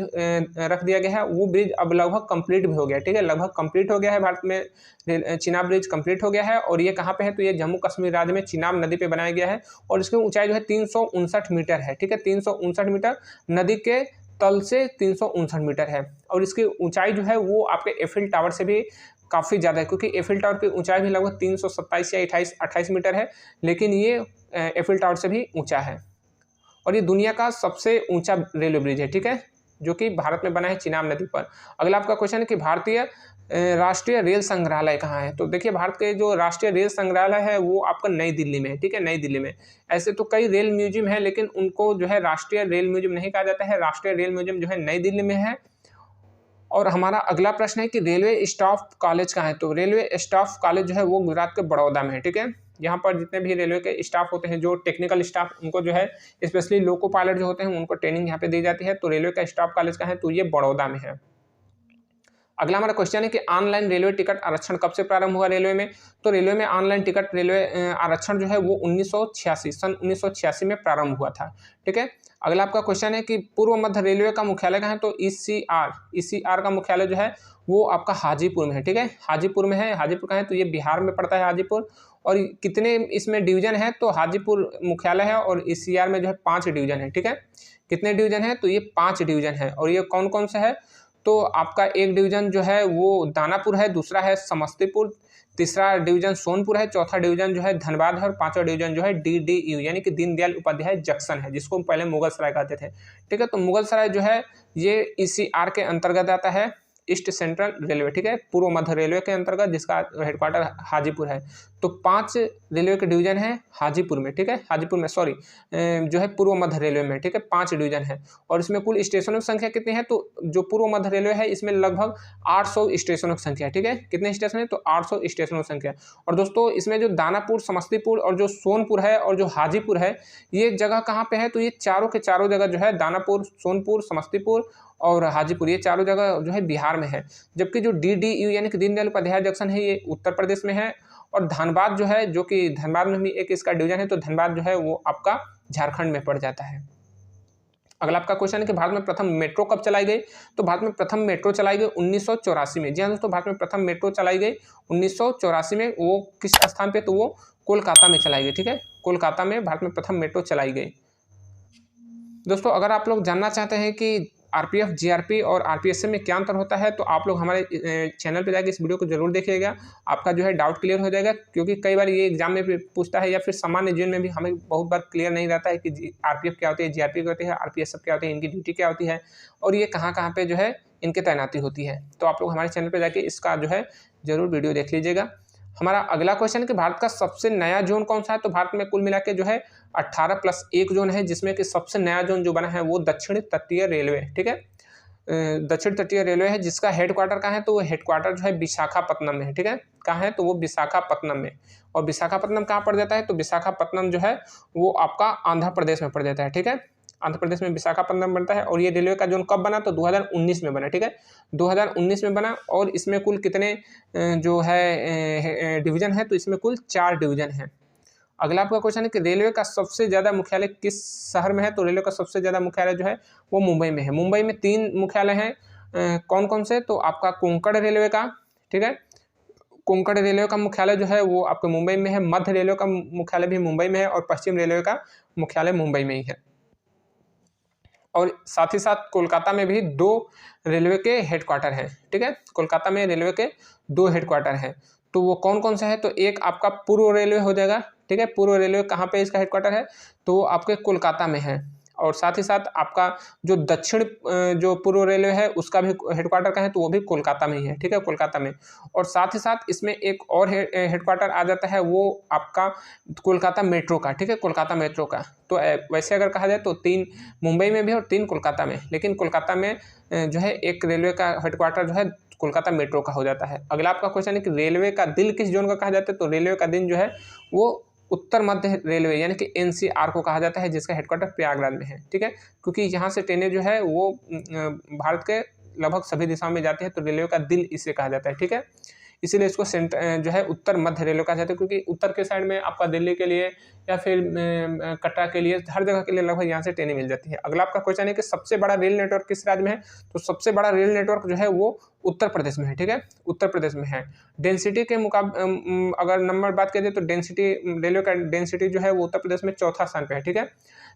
रख दिया गया है। वो ब्रिज अब लगभग कंप्लीट भी हो गया, ठीक है, लगभग कंप्लीट हो गया है। भारत में चिनाब ब्रिज कंप्लीट हो गया है और ये कहाँ पे है, तो ये जम्मू कश्मीर राज्य में चिनाब नदी पे बनाया गया है और इसकी ऊंचाई जो है 359 मीटर है, ठीक है, 359 मीटर, नदी के तल से 359 मीटर है। और इसकी ऊंचाई जो है वो आपके एफिल टावर से भी काफ़ी ज़्यादा है, क्योंकि एफिल टावर की ऊंचाई भी लगभग 327 या 28 मीटर है, लेकिन ये एफिल टावर से भी ऊंचा है। और ये दुनिया का सबसे ऊंचा रेलवे ब्रिज है, ठीक है, जो कि भारत में बना है चिनाब नदी पर। अगला आपका क्वेश्चन है कि भारतीय राष्ट्रीय रेल संग्रहालय कहाँ है। तो देखिए, भारत के जो राष्ट्रीय रेल संग्रहालय है वो आपका नई दिल्ली में है, ठीक है, नई दिल्ली में। ऐसे तो कई रेल म्यूजियम है, लेकिन उनको जो है राष्ट्रीय रेल म्यूजियम नहीं कहा जाता है। राष्ट्रीय रेल म्यूजियम जो है नई दिल्ली में है। और हमारा अगला प्रश्न है कि रेलवे स्टाफ कॉलेज कहाँ है। तो रेलवे स्टाफ कॉलेज जो है वो गुजरात के बड़ौदा में है, ठीक है। यहाँ पर जितने भी रेलवे के स्टाफ होते हैं, जो टेक्निकल स्टाफ, उनको जो है स्पेशली लोको पायलट जो होते हैं उनको ट्रेनिंग यहाँ पे दी जाती है। तो रेलवे का स्टाफ कॉलेज कहाँ है, तो ये बड़ौदा में है। अगला हमारा क्वेश्चन है कि ऑनलाइन रेलवे टिकट आरक्षण कब से प्रारंभ हुआ रेलवे में। तो रेलवे में ऑनलाइन टिकट रेलवे आरक्षण जो है वो 1986 सन 1986 में प्रारंभ हुआ था, ठीक है। अगला आपका क्वेश्चन है कि पूर्व मध्य रेलवे का मुख्यालय कहाँ है। तो ईसीआर का मुख्यालय जो है वो आपका हाजीपुर में है, ठीक है, हाजीपुर में है। हाजीपुर कहाँ है, तो ये बिहार में पड़ता है हाजीपुर। और कितने इसमें डिवीजन है, तो हाजीपुर मुख्यालय है और ईसीआर में जो है 5 डिवीजन है, ठीक है। कितने डिवीजन है, तो ये 5 डिवीजन है। और ये कौन कौन से है, तो आपका एक डिवीजन जो है वो दानापुर है, दूसरा है समस्तीपुर, तीसरा डिवीजन सोनपुर है, चौथा डिवीजन जो है धनबाद है और पांचवा डिवीजन जो है DDU यानी कि दीनदयाल उपाध्याय जंक्शन है, जिसको पहले मुगल सराय कहते थे, ठीक है। तो मुगल सराय जो है ये ईसीआर के अंतर्गत आता है, ईस्ट सेंट्रल रेलवे, ठीक है, पूर्व मध्य रेलवे के अंतर्गत, जिसका हेडक्वार्टर हाजीपुर है। तो 5 रेलवे के डिवीजन है हाजीपुर में, ठीक है, हाजीपुर में सॉरी जो है पूर्व मध्य रेलवे में, ठीक है, 5 डिवीजन है। और इसमें कुल स्टेशनों की संख्या कितनी है, तो जो पूर्व मध्य रेलवे है इसमें लगभग 800 स्टेशनों की संख्या है, ठीक है। कितने स्टेशन है, तो 800 स्टेशनों की संख्या। और दोस्तों इसमें जो दानापुर, समस्तीपुर और जो सोनपुर है और जो हाजीपुर है, ये जगह कहाँ पे है, तो ये चारों के चारों जगह जो है दानापुर, सोनपुर, समस्तीपुर और हाजीपुर, ये चारों जगह जो है बिहार में है। जबकि जो DDU यानी कि दीनदयाल उपाध्याय जंक्शन है ये उत्तर प्रदेश में है। और धनबाद जो है, जो कि धनबाद में भी एक इसका डिवीजन है, तो धनबाद जो है वो आपका झारखंड में पड़ जाता है। अगला आपका क्वेश्चन है कि भारत में प्रथम मेट्रो कब चलाई गई। तो भारत में प्रथम मेट्रो चलाई गई 1984 में। जी हाँ दोस्तों, भारत में प्रथम मेट्रो चलाई गई 1984 में। वो किस स्थान पे, तो वो कोलकाता में चलाई गई, ठीक है, कोलकाता में भारत में प्रथम मेट्रो चलाई गई। दोस्तों अगर आप लोग जानना चाहते हैं कि आरपीएफ, जीआरपी और आरपीएसएफ में क्या अंतर होता है, तो आप लोग हमारे चैनल पे जाकर इस वीडियो को जरूर देखिएगा, आपका जो है डाउट क्लियर हो जाएगा। क्योंकि कई बार ये एग्जाम में भी पूछता है या फिर सामान्य जीवन में भी हमें बहुत बार क्लियर नहीं रहता है कि आरपीएफ क्या होती है, जीआरपी क्या होती है, आरपीएसएफ क्या होती है, इनकी ड्यूटी क्या होती है और ये कहाँ कहाँ पे जो है इनकी तैनाती होती है। तो आप लोग हमारे चैनल पर जाके इसका जो है जरूर वीडियो देख लीजिएगा। हमारा अगला क्वेश्चन है कि भारत का सबसे नया जोन कौन सा है। तो भारत में कुल मिला के जो है 18+1 जोन है, जिसमें कि सबसे नया जोन जो बना है वो दक्षिण तटीय रेलवे, ठीक है, दक्षिण तटीय रेलवे है, जिसका हेडक्वार्टर कहाँ है, तो वो हेडक्वार्टर जो है विशाखापत्तनम में है, ठीक है, कहाँ है, तो वो विशाखापत्तनम में। और विशाखापत्तनम कहाँ पड़ जाता है, तो विशाखापत्तनम जो है वो आपका आंध्र प्रदेश में पड़ जाता है, ठीक है, आंध्र प्रदेश में विशाखापत्तनम बनता है। और ये रेलवे का जोन कब बना, तो 2019 में बना, ठीक है, 2019 में बना। और इसमें कुल कितने जो है डिवीजन है, तो इसमें कुल 4 डिवीजन है। अगला आपका क्वेश्चन है कि रेलवे का सबसे ज़्यादा मुख्यालय किस शहर में है। तो रेलवे का सबसे ज़्यादा मुख्यालय जो है वो मुंबई में है। मुंबई में 3 मुख्यालय हैं, कौन कौन से, तो आपका कोंकण रेलवे का, ठीक है, कोंकण रेलवे का मुख्यालय जो है वो आपके मुंबई में है, मध्य रेलवे का मुख्यालय भी मुंबई में है और पश्चिम रेलवे का मुख्यालय मुंबई में ही है। और साथ ही साथ कोलकाता में भी 2 रेलवे के हेडक्वार्टर हैं, ठीक है, कोलकाता में रेलवे के 2 हेडक्वार्टर हैं। तो वो कौन कौन सा है, तो एक आपका पूर्व रेलवे हो जाएगा, ठीक है, पूर्व रेलवे कहाँ पे इसका हेडक्वार्टर है, तो वो आपके कोलकाता में है। और साथ ही साथ आपका जो दक्षिण जो पूर्व रेलवे है उसका भी हेडक्वार्टर का है, तो वो भी कोलकाता में ही है, ठीक है, कोलकाता में। और साथ ही साथ इसमें एक और हेडक्वार्टर आ जाता है, वो आपका कोलकाता मेट्रो का, ठीक है, कोलकाता मेट्रो का। तो वैसे अगर कहा जाए तो 3 मुंबई में भी और 3 कोलकाता में, लेकिन कोलकाता में जो है एक रेलवे का हेडक्वार्टर जो है कोलकाता मेट्रो का हो जाता है। अगला आपका क्वेश्चन है कि रेलवे का दिल किस जोन का कहा जाता है। तो रेलवे का दिल जो है वो उत्तर मध्य रेलवे यानी कि NCR को कहा जाता है, जिसका हेडक्वार्टर प्रयागराज में है। ठीक है, क्योंकि यहाँ से ट्रेनें जो है वो भारत के लगभग सभी दिशाओं में जाती है, तो रेलवे का दिल इसे कहा जाता है। ठीक है, इसीलिए इसको जो है उत्तर मध्य रेलवे कहा जाता है, क्योंकि उत्तर के साइड में आपका दिल्ली के लिए या फिर कटरा के लिए, हर जगह के लिए लगभग यहाँ से ट्रेनें मिल जाती है। अगला आपका क्वेश्चन है कि सबसे बड़ा रेल नेटवर्क किस राज्य में है? तो सबसे बड़ा रेल नेटवर्क जो है वो उत्तर प्रदेश में है। ठीक है, उत्तर प्रदेश में है। डेंसिटी के मुकाबले अगर नंबर बात करें तो डेंसिटी, रेलवे का डेंसिटी जो है वो उत्तर प्रदेश में चौथा स्थान पे है। ठीक है,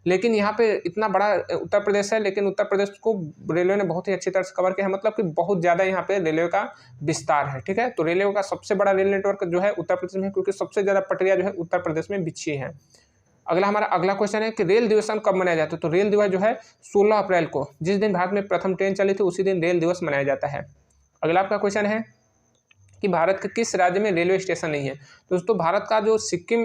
लेकिन यहाँ पे इतना बड़ा उत्तर प्रदेश है, लेकिन उत्तर प्रदेश को रेलवे ने बहुत ही अच्छी तरह से कवर किया है, मतलब कि बहुत ज़्यादा यहाँ पे रेलवे का विस्तार है। ठीक है, तो रेलवे का सबसे बड़ा रेल नेटवर्क जो है उत्तर प्रदेश में है, क्योंकि सबसे ज़्यादा पटरियाँ जो है उत्तर प्रदेश में बिछी हैं। हमारा अगला क्वेश्चन है कि रेल दिवस कब मनाया जाता है? तो रेल दिवस जो है 16 अप्रैल को, जिस दिन भारत में प्रथम ट्रेन चली थी, उसी दिन रेल दिवस मनाया जाता है। अगला आपका क्वेश्चन है कि भारत के किस राज्य में रेलवे स्टेशन नहीं है? दोस्तों, भारत का जो सिक्किम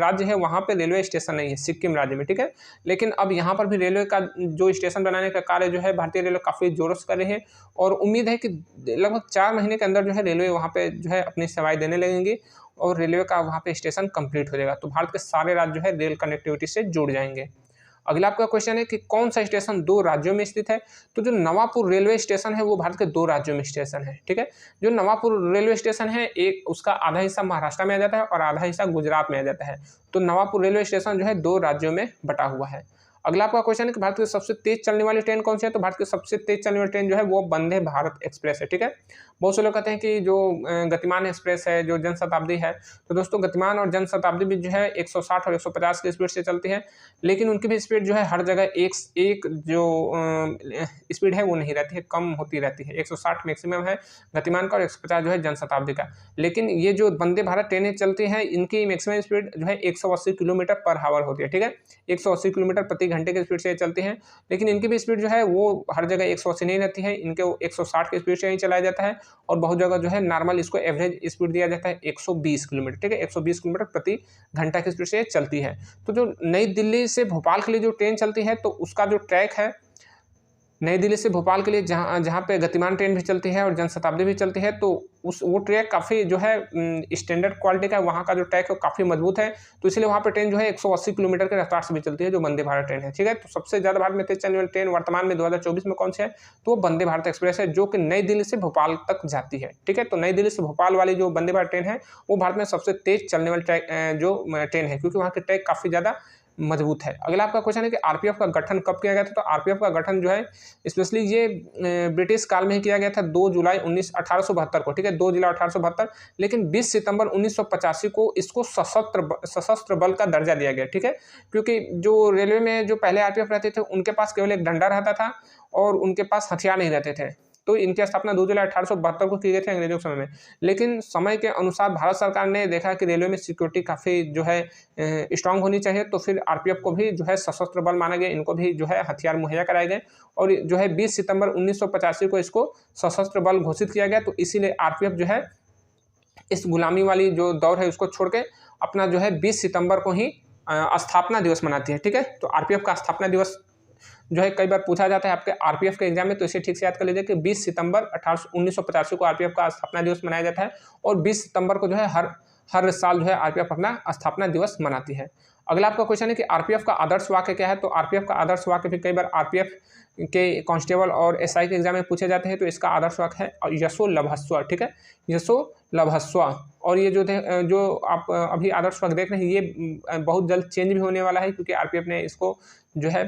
राज्य है वहाँ पे रेलवे स्टेशन नहीं है, सिक्किम राज्य में। ठीक है, लेकिन अब यहाँ पर भी रेलवे का जो स्टेशन बनाने का कार्य जो है भारतीय रेलवे काफ़ी जोरों से कर रही है, और उम्मीद है कि लगभग 4 महीने के अंदर जो है रेलवे वहाँ पे जो है अपनी सेवाएं देने लगेंगी और रेलवे का वहाँ पे स्टेशन कंप्लीट हो जाएगा, तो भारत के सारे राज्य जो है रेल कनेक्टिविटी से जुड़ जाएंगे। अगला आपका क्वेश्चन है कि कौन सा स्टेशन 2 राज्यों में स्थित है? तो जो नवापुर रेलवे स्टेशन है वो भारत के 2 राज्यों में स्टेशन है। ठीक है, जो नवापुर रेलवे स्टेशन है, एक उसका आधा हिस्सा महाराष्ट्र में आ जाता है और आधा हिस्सा गुजरात में आ जाता है, तो नवापुर रेलवे स्टेशन जो है 2 राज्यों में बटा हुआ है। अगला आपका क्वेश्चन है कि भारत की सबसे तेज चलने वाली ट्रेन कौन सी है? तो भारत की सबसे तेज चलने वाली ट्रेन जो है वो वंदे भारत एक्सप्रेस है। ठीक है, बहुत से लोग कहते हैं कि जो गतिमान एक्सप्रेस है, जो जनशताब्दी है, तो दोस्तों गतिमान और जनशताब्दी भी जो है 160 और 150 की स्पीड से चलती है, लेकिन उनकी भी स्पीड जो है हर जगह एक जो स्पीड है वो नहीं रहती है, कम होती रहती है। 160 मैक्सिमम है गतिमान का और 150 जो है जनशताब्दी का। लेकिन ये जो वंदे भारत ट्रेनें चलती हैं, इनकी मैक्सिमम स्पीड जो है 180 किलोमीटर पर आवर होती है। ठीक है, 180 किलोमीटर प्रति घंटे की स्पीड से चलती हैं, लेकिन इनकी भी स्पीड जो है वो हर जगह 180 नहीं रहती है, इनके 160 की स्पीड से ही चलाया जाता है, और बहुत जगह जो है नॉर्मल इसको एवरेज स्पीड दिया जाता है 120 किलोमीटर। ठीक है, 120 किलोमीटर प्रति घंटा की स्पीड से चलती है। तो जो नई दिल्ली से भोपाल के लिए जो ट्रेन चलती है, तो उसका जो ट्रैक है नई दिल्ली से भोपाल के लिए, जहाँ पे गतिमान ट्रेन भी चलती है और जनशताब्दी भी चलती है, तो वो ट्रैक काफ़ी जो है स्टैंडर्ड क्वालिटी का, वहाँ का जो ट्रैक है वो काफ़ी मजबूत है, तो इसलिए वहाँ पे ट्रेन जो है 180 किलोमीटर के रफ्तार से भी चलती है, जो वंदे भारत ट्रेन है। ठीक है, तो सबसे ज़्यादा भारत में तेज चलने वाली ट्रेन वर्तमान में 2024 में कौन सी है? तो वो वंदे भारत एक्सप्रेस है, जो कि नई दिल्ली से भोपाल तक जाती है। ठीक है, तो नई दिल्ली से भोपाल वाली जो वंदे भारत ट्रेन है वो भारत में सबसे तेज चलने वाली ट्रेन है, क्योंकि वहाँ की ट्रैक काफ़ी ज़्यादा मजबूत है। अगला आपका क्वेश्चन है कि आरपीएफ का गठन कब किया गया था? तो आरपीएफ का गठन जो है स्पेशली ये ब्रिटिश काल में ही किया गया था, 2 जुलाई 1872 को। ठीक है, 2 जुलाई 1872, लेकिन 20 सितंबर 1985 को इसको सशस्त्र बल का दर्जा दिया गया। ठीक है, क्योंकि जो रेलवे में जो पहले आरपीएफ रहते थे उनके पास केवल एक डंडा रहता था और उनके पास हथियार नहीं रहते थे, तो इनकी स्थापना 2 जुलाई 1872 को की गई थी अंग्रेजों के समय में। लेकिन समय के अनुसार भारत सरकार ने देखा कि रेलवे में सिक्योरिटी काफ़ी जो है स्ट्रांग होनी चाहिए, तो फिर आरपीएफ को भी जो है सशस्त्र बल माना गया, इनको भी जो है हथियार मुहैया कराए गए, और जो है 20 सितंबर 1985 को इसको सशस्त्र बल घोषित किया गया। तो इसीलिए आरपीएफ जो है इस गुलामी वाली जो दौर है उसको छोड़ के अपना जो है 20 सितंबर को ही स्थापना दिवस मनाती है। ठीक है, तो आरपीएफ का स्थापना दिवस जो है कई बार पूछा जाता है आपके आरपीएफ के एग्जाम में, तो इसे ठीक से याद कर लीजिए कि 20 सितंबर 1985 को आरपीएफ का स्थापना दिवस मनाया जाता है, और 20 सितंबर को जो है हर साल जो है आरपीएफ अपना स्थापना दिवस मनाती है। अगला आपका क्वेश्चन है कि आरपीएफ का आदर्श वाक्य क्या है? तो आरपीएफ का आदर्श वाक्य भी कई बार आरपीएफ के कांस्टेबल और एसआई के एग्जाम में पूछे जाते हैं, तो इसका आदर्श वाक्य है यशो लभस्व। ठीक है, यशो लभस्व। और ये जो आप अभी आदर्श वाक्य देख रहे हैं, ये बहुत जल्द चेंज भी होने वाला है, क्योंकि आरपीएफ ने इसको जो है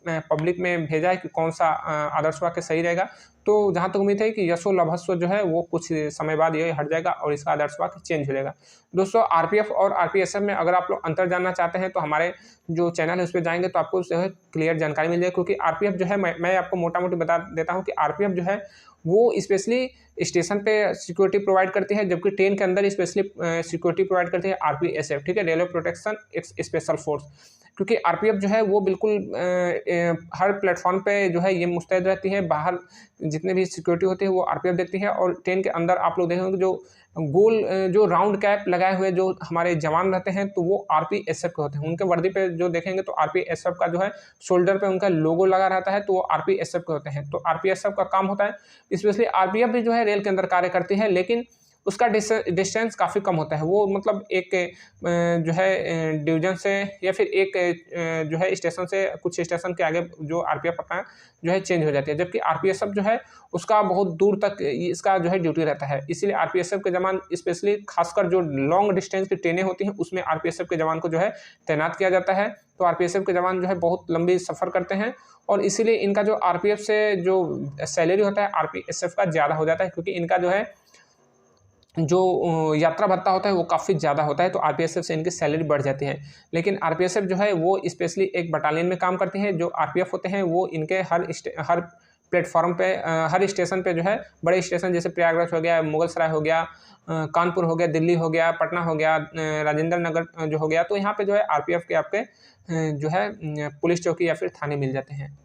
पब्लिक में भेजा है कि कौन सा आदर्श वाक्य सही रहेगा। तो जहाँ तक उम्मीद है कि यशो लभस्व जो है वो कुछ समय बाद ये हट जाएगा और इसका आदर्श वाक्य चेंज हो जाएगा। दोस्तों, आरपीएफ और आरपीएसएफ में अगर आप लोग अंतर जानना चाहते हैं तो हमारे जो चैनल है उस पर जाएंगे तो आपको जो है क्लियर जानकारी मिल जाएगी, क्योंकि आरपीएफ जो है मैं आपको मोटा मोटी बता देता हूँ कि आरपीएफ जो है वो स्पेशली स्टेशन पे सिक्योरिटी प्रोवाइड करती है, जबकि ट्रेन के अंदर स्पेशली सिक्योरिटी प्रोवाइड करती है आरपीएसएफ। ठीक है, रेलवे प्रोटेक्शन स्पेशल फोर्स, क्योंकि आरपीएफ जो है वो बिल्कुल हर प्लेटफॉर्म पे जो है ये मुस्तैद रहती है, बाहर जितने भी सिक्योरिटी होती है वो आरपीएफ देखती है, और ट्रेन के अंदर आप लोग देखेंगे जो गोल जो राउंड कैप लगाए हुए जो हमारे जवान रहते हैं तो वो आरपीएसएफ के होते हैं। उनके वर्दी पे जो देखेंगे तो आरपीएसएफ का जो है शोल्डर पे उनका लोगो लगा रहता है, तो वो आरपीएसएफ के होते हैं। तो आरपीएसएफ का काम होता है, स्पेशली आरपीएफ भी जो है रेल के अंदर कार्य करती है, लेकिन उसका डिस्टेंस काफ़ी कम होता है। वो मतलब एक जो है डिवीज़न से या फिर एक जो है स्टेशन से कुछ स्टेशन के आगे जो आरपीएफ अपना जो है चेंज हो जाती है। जबकि आरपीएसएफ जो है उसका बहुत दूर तक इसका जो है ड्यूटी रहता है। इसीलिए आरपीएसएफ के जवान स्पेशली खासकर जो लॉन्ग डिस्टेंस की ट्रेनें होती हैं उसमें आरपीएसएफ के जवान को जो है तैनात किया जाता है। तो आरपीएसएफ के जवान जो है बहुत लंबी सफ़र करते हैं और इसीलिए इनका जो आरपीएफ से जो सैलरी होता है आरपीएसएफ का ज़्यादा हो जाता है, क्योंकि इनका जो है जो यात्रा भत्ता होता है वो काफ़ी ज़्यादा होता है। तो आरपीएसएफ से इनकी सैलरी बढ़ जाती है। लेकिन आरपीएसएफ जो है वो स्पेशली एक बटालियन में काम करती है। जो आरपीएफ होते हैं वो इनके हर प्लेटफॉर्म पे हर स्टेशन पे जो है बड़े स्टेशन जैसे प्रयागराज हो गया, मुगलसराय हो गया, कानपुर हो गया, दिल्ली हो गया, पटना हो गया, राजेंद्र नगर जो हो गया, तो यहाँ पे जो है आरपीएफ के आपके जो है पुलिस चौकी या फिर थाने मिल जाते हैं।